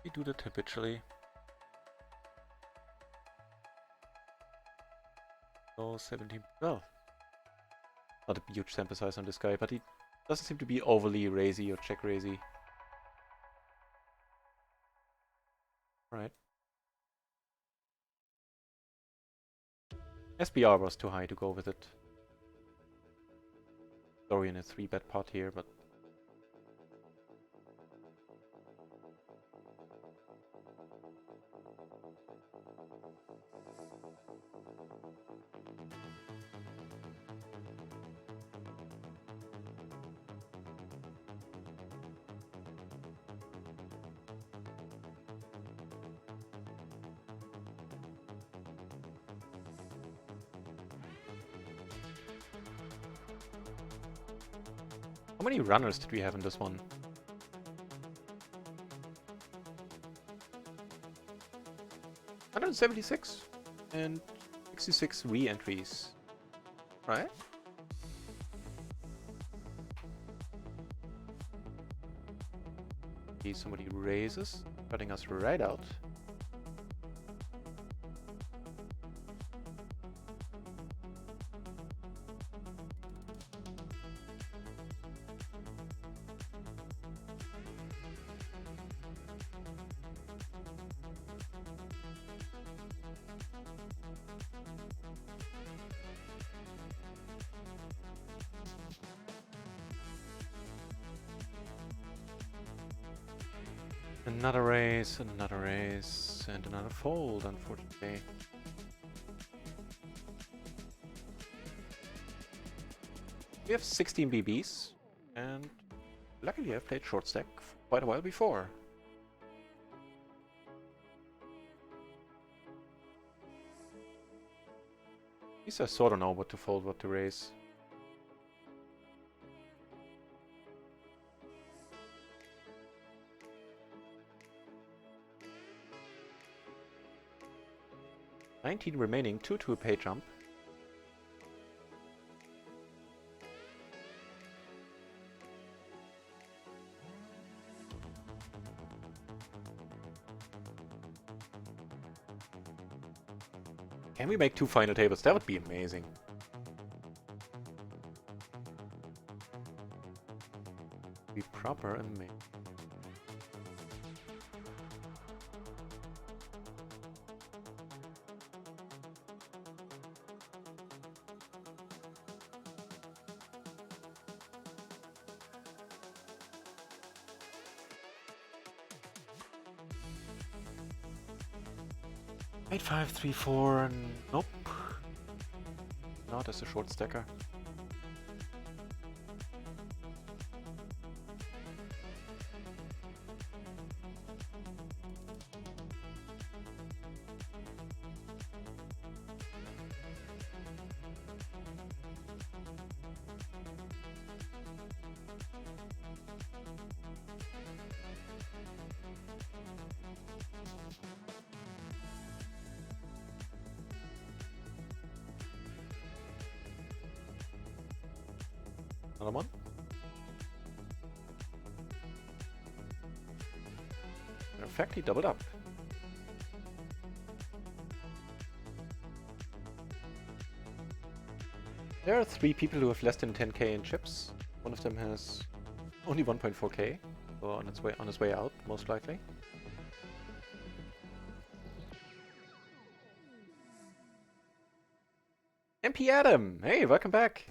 We do that habitually. So 17. Well, not a huge sample size on this guy, but he doesn't seem to be overly raisy or check raisy. Alright. SBR was too high to go with it. Sorry, in a 3-bet pot here, but how many runners did we have in this one? 176 and 66 re-entries, right? Okay, somebody raises, cutting us right out. Another raise, and another fold, unfortunately. We have 16 BBs, and luckily I've played short stack quite a while before. At least I sort of know what to fold, what to raise. $19 remaining, 2 a pay jump. Can we make 2 final tables? That would be amazing. Be proper and make. Eight, 5, 3, 4, nope. Not as a short stacker. Another one. In fact, he doubled up. There are 3 people who have less than 10k in chips. One of them has only 1.4k, so on his way out, most likely. MP Adam! Hey, welcome back!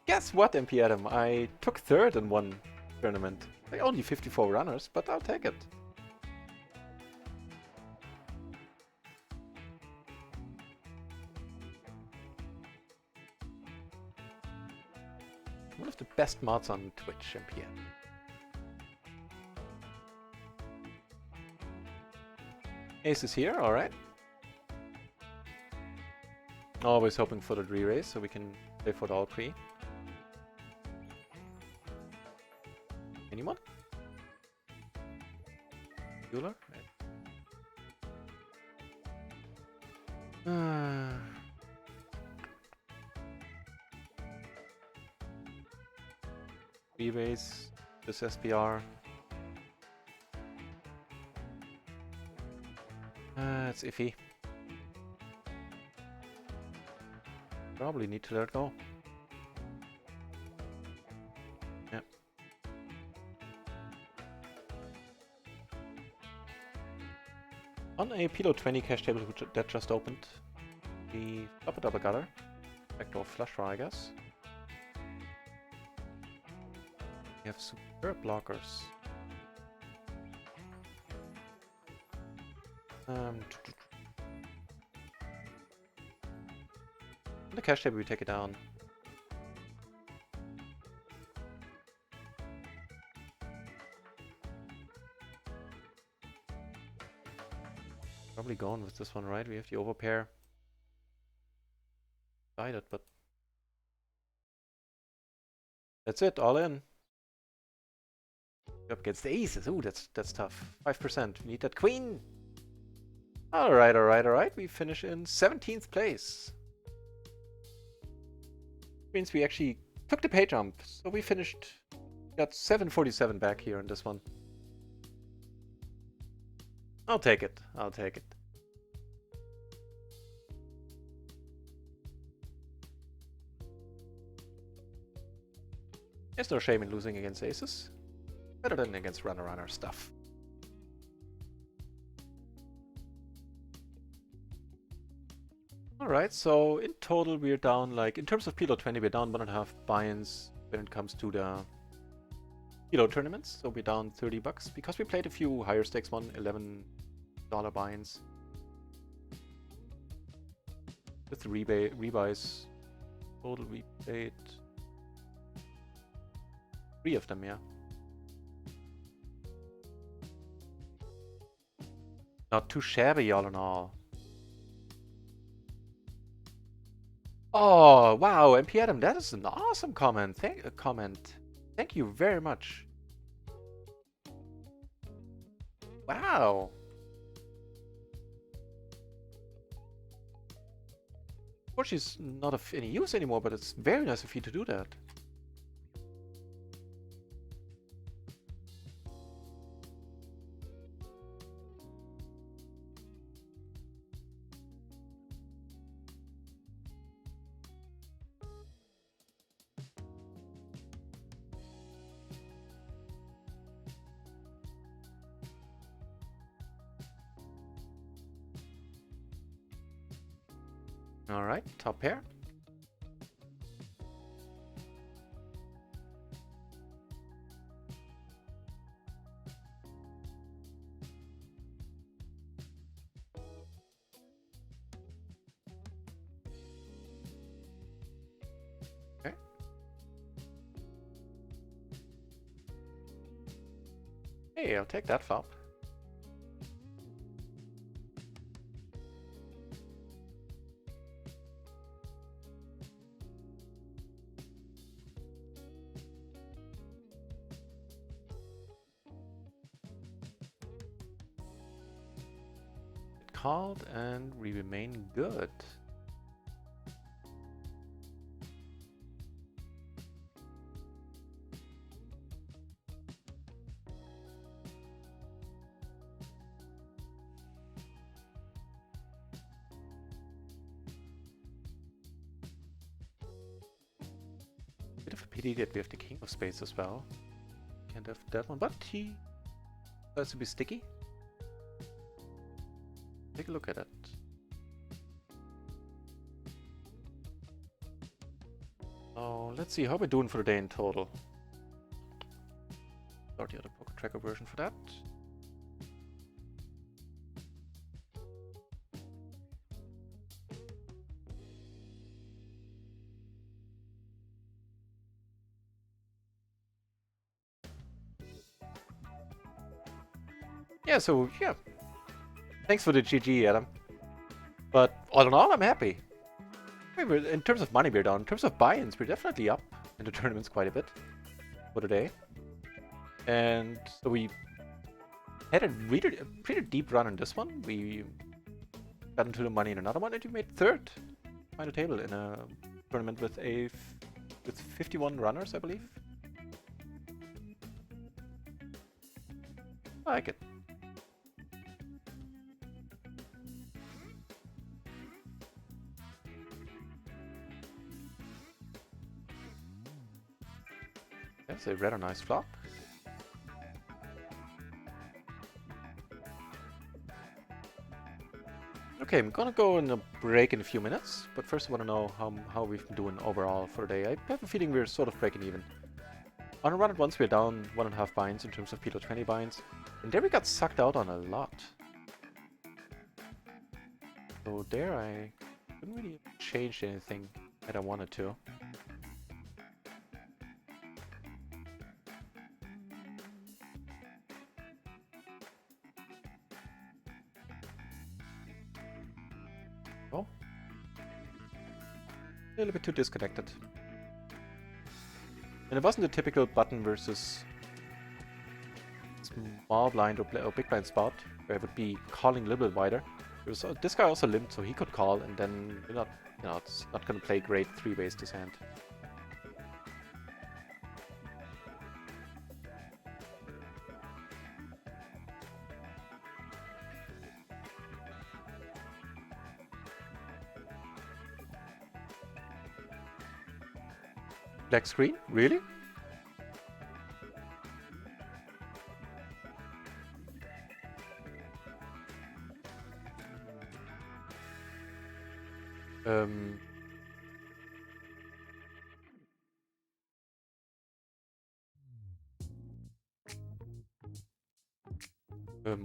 Guess what, MP Adam? I took 3rd in one tournament. Like only 54 runners, but I'll take it. One of the best mods on Twitch, MP Adam. Ace is here, alright. Always hoping for the re-raise so we can play for the all pre. Anyone? Bueller? Re-raise, this SPR. It's iffy. Probably need to let it go. Yeah. On a PLO 20 cash table that just opened, the double gutter, backdoor flush draw, I guess. We have superb blockers. The cash table, we take it down. Probably going with this one, right? We have the overpair. Decided, but that's it, all in. Up against the aces. Ooh, that's tough. 5%. We need that queen. Alright, alright, alright. We finish in 17th place. Means we actually took the pay jump. So we finished, got 747 back here in this one. I'll take it. I'll take it. There's no shame in losing against aces. Better than against runner stuff. Alright, so in total we're down, like, in terms of PLO 20, we're down 1.5 buy-ins when it comes to the PLO tournaments. So we're down 30 bucks because we played a few higher stakes one, $11 buy-ins. With the rebuys, total we played 3 of them, yeah. Not too shabby all in all. Oh, wow, MP Adam, that is an awesome comment. Thank you very much. Wow. Of course, she's not of any use anymore, but it's very nice of you to do that. Alright, top pair. Okay. Hey, I'll take that flop. Called and we remain good. pity that we have the king of spades as well. Can't have that one, but he tries to be sticky. Take a look at it. So let's see how we're doing for the day in total. Start the other poker tracker version for that. Yeah, so yeah. Thanks for the GG, Adam. But all in all, I'm happy. In terms of money, we're down. In terms of buy-ins, we're definitely up in the tournaments quite a bit for today. And so we had a pretty deep run in this one. We got into the money in another one, and we made third behind the table in a tournament with 51 runners, I believe. I like it. That's a rather nice flop. Okay, I'm gonna go on a break in a few minutes, but first I want to know how we've been doing overall for the day. I have a feeling we're sort of breaking even. On a run at once, we're down 1.5 binds in terms of PLO 20 binds, and there we got sucked out on a lot. So there I couldn't really change anything that I wanted to. Oh. A little bit too disconnected. And it wasn't the typical button versus small blind or big blind spot, where I would be calling a little bit wider. This guy also limped, so he could call, and then it's not gonna play great three ways this hand. Black screen? Really?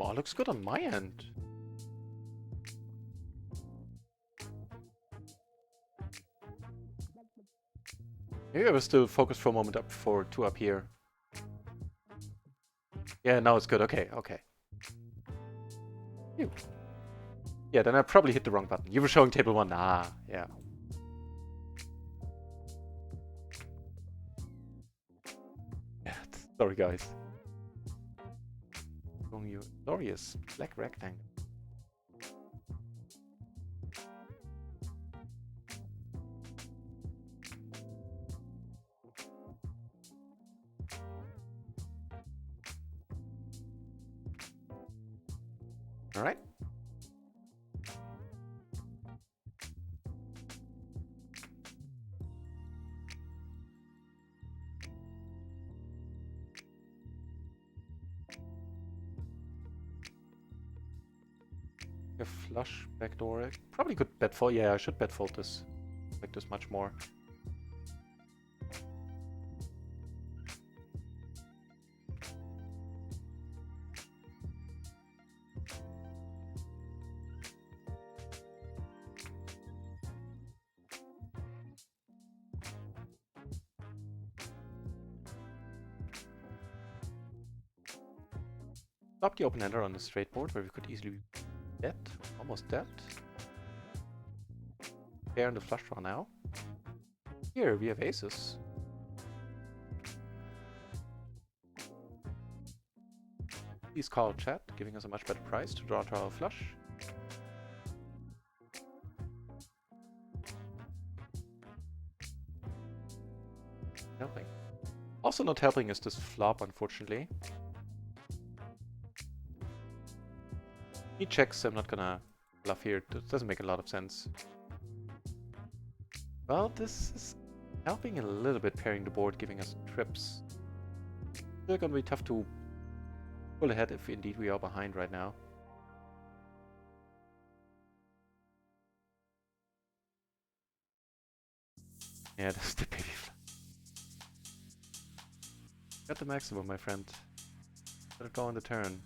All looks good on my end. Maybe I was still focused for a moment up for 2 up here. Yeah, now it's good. Okay, okay. Phew. Yeah, then I probably hit the wrong button. You were showing table 1. Ah, yeah. Yeah, sorry guys. Showing you a glorious black rectangle. Alright. A flush backdoor. I probably could bet fold. Yeah, I should bet fold this. Like this much more. Stop the open ender on the straight board where we could easily bet. Almost dead. Pair in the flush draw now. Here we have aces. Please call chat, giving us a much better price to draw to our flush. Helping. Also not helping is this flop, unfortunately. He checks, I'm not gonna bluff here. It doesn't make a lot of sense. Well, this is helping a little bit pairing the board, giving us trips. Still gonna be tough to pull ahead if indeed we are behind right now. Yeah, that's the baby flag. Got the maximum, my friend. Got it go on the turn.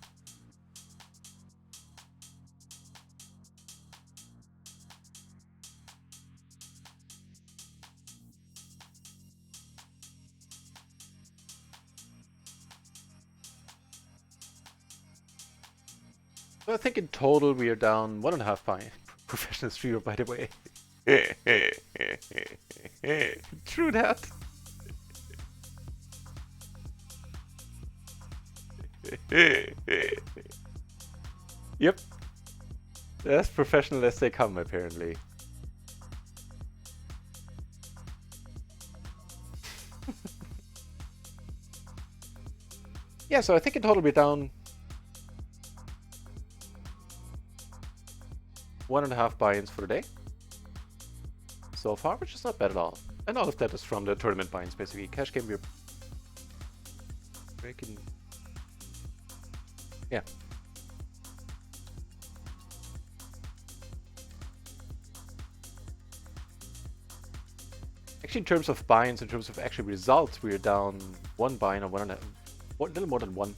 So I think in total we are down 1.5 by professional streamer, by the way. True that. Yep. As professional as they come, apparently. Yeah, so I think in total we're down 1.5 buy-ins for the day so far, which is not bad at all. And all of that is from the tournament buy-ins, basically. Cash game, we're breaking. Yeah. Actually, in terms of buy-ins, in terms of actual results, we're down 1 buy-in or 1.5, a little more than 1.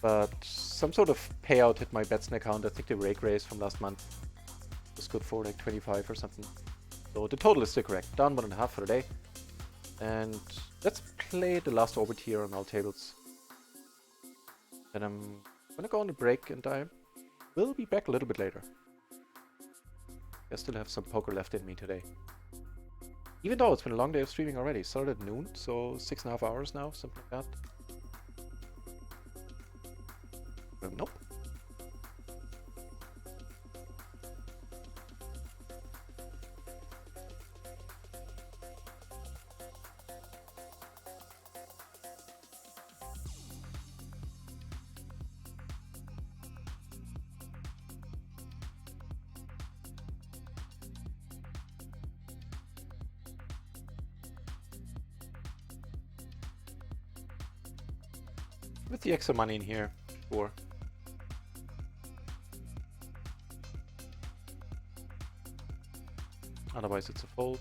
But some sort of payout hit my Betsson account. I think the rake raise from last month was good for like 25 or something. So the total is still correct. Down 1.5 for the day. And let's play the last orbit here on all tables. Then I'm gonna go on a break and I will be back a little bit later. I still have some poker left in me today. Even though it's been a long day of streaming already. Started at noon, so 6.5 hours now, something like that. Nope. With the extra money in here, sure. Otherwise it's a fold.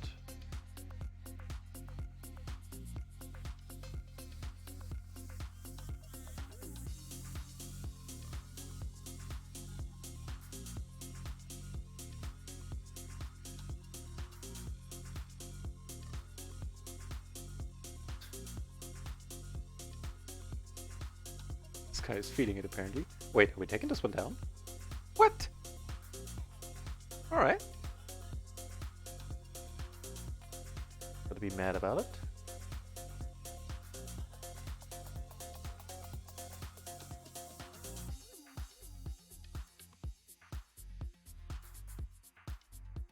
This guy is feeding it apparently. Wait, are we taking this one down? What? Alright. Gotta be mad about it.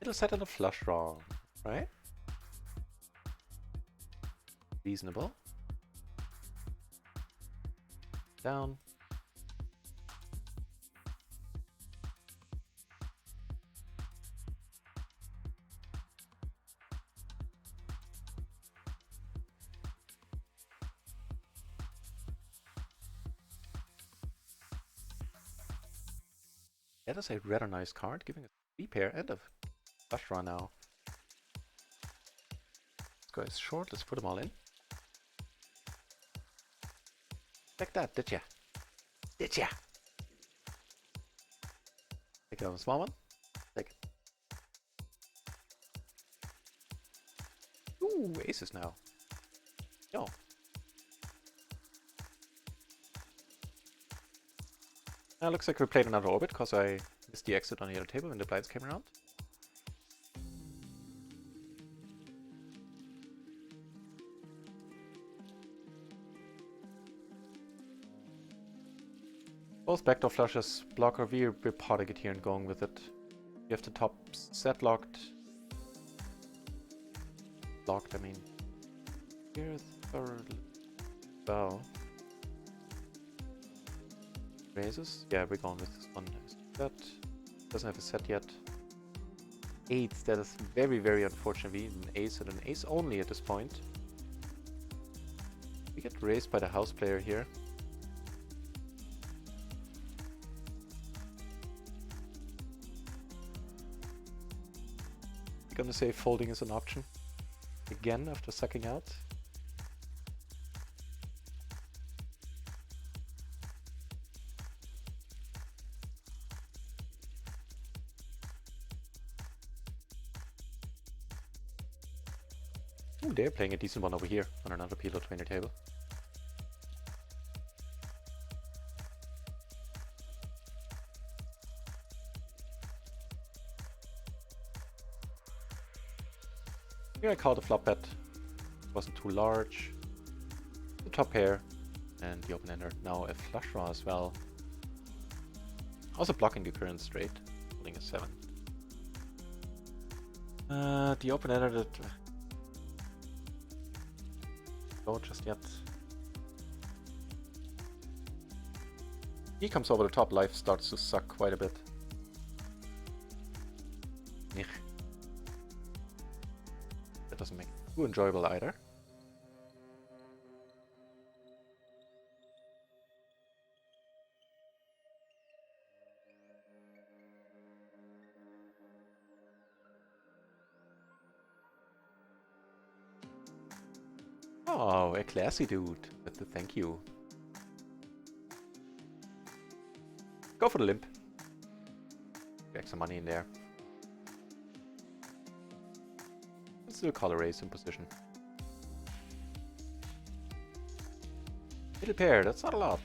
Middle set and a flush draw, right? Reasonable. Down. That is a rather nice card, giving a 3-pair and a flush draw now. This guy is short, let's put them all in. Like that, did ya? Did ya? Take it on a small one. Take it. Ooh, aces now. No. Looks like we played another orbit because I missed the exit on the other table when the blinds came around. Both backdoor flushes blocker. We're potting it here and going with it. You have the top set locked. Locked, I mean. Here's third. Well. Raises? Yeah, we're going with this one. That doesn't have a set yet. 8s. That is very, very unfortunately an ace and an ace only at this point. We get raised by the house player here. I'm gonna say folding is an option. Again, after sucking out. Ooh, they're playing a decent one over here on another PLO trainer table. Here I call the flop bet. Wasn't too large. The top pair and the open ender. Now a flush draw as well. Also blocking the current straight. Holding a 7. The open ender that don't just yet. He comes over the top, life starts to suck quite a bit. That doesn't make it too enjoyable either. Oh, a classy dude with the thank you. Go for the limp. Get some money in there. Let's do a color raise in position. Little pair, that's not a lot.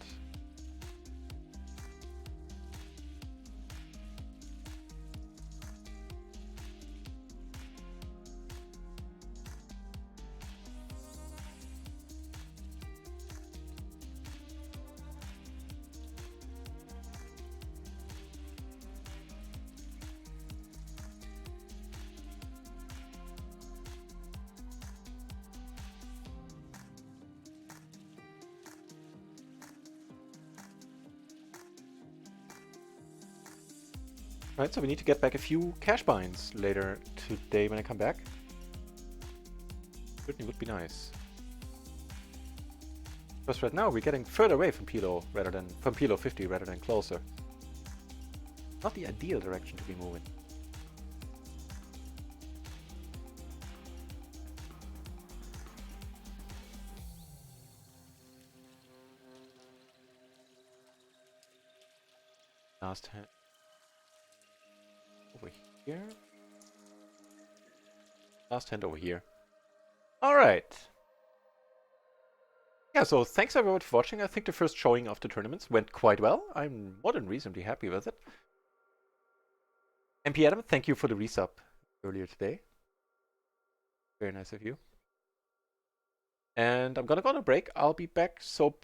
Right, so we need to get back a few cash binds later today when I come back. Certainly would be nice. Because right now we're getting further away from PLO rather than from PLO 50 rather than closer. Not the ideal direction to be moving. Last hand. Over here. Last hand over here. Alright. Yeah, so thanks everyone for watching. I think the first showing of the tournaments went quite well. I'm more than reasonably happy with it. MP Adam, thank you for the resub earlier today. Very nice of you. And I'm gonna go on a break. I'll be back. So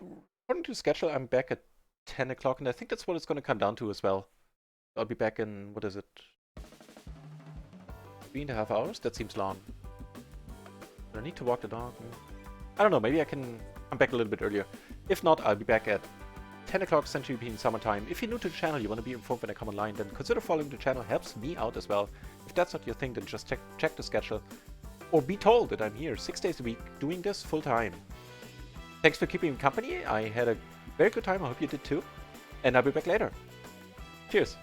according to schedule, I'm back at 10 o'clock, and I think that's what it's gonna come down to as well. I'll be back in, what is it? 3.5 hours? That seems long. Do I need to walk the dog? I don't know, maybe I can come back a little bit earlier. If not, I'll be back at 10 o'clock Central European Summer Time. If you're new to the channel, you want to be informed when I come online, then consider following the channel. Helps me out as well. If that's not your thing, then just check the schedule. Or be told that I'm here 6 days a week doing this full time. Thanks for keeping me company. I had a very good time. I hope you did too. And I'll be back later. Cheers.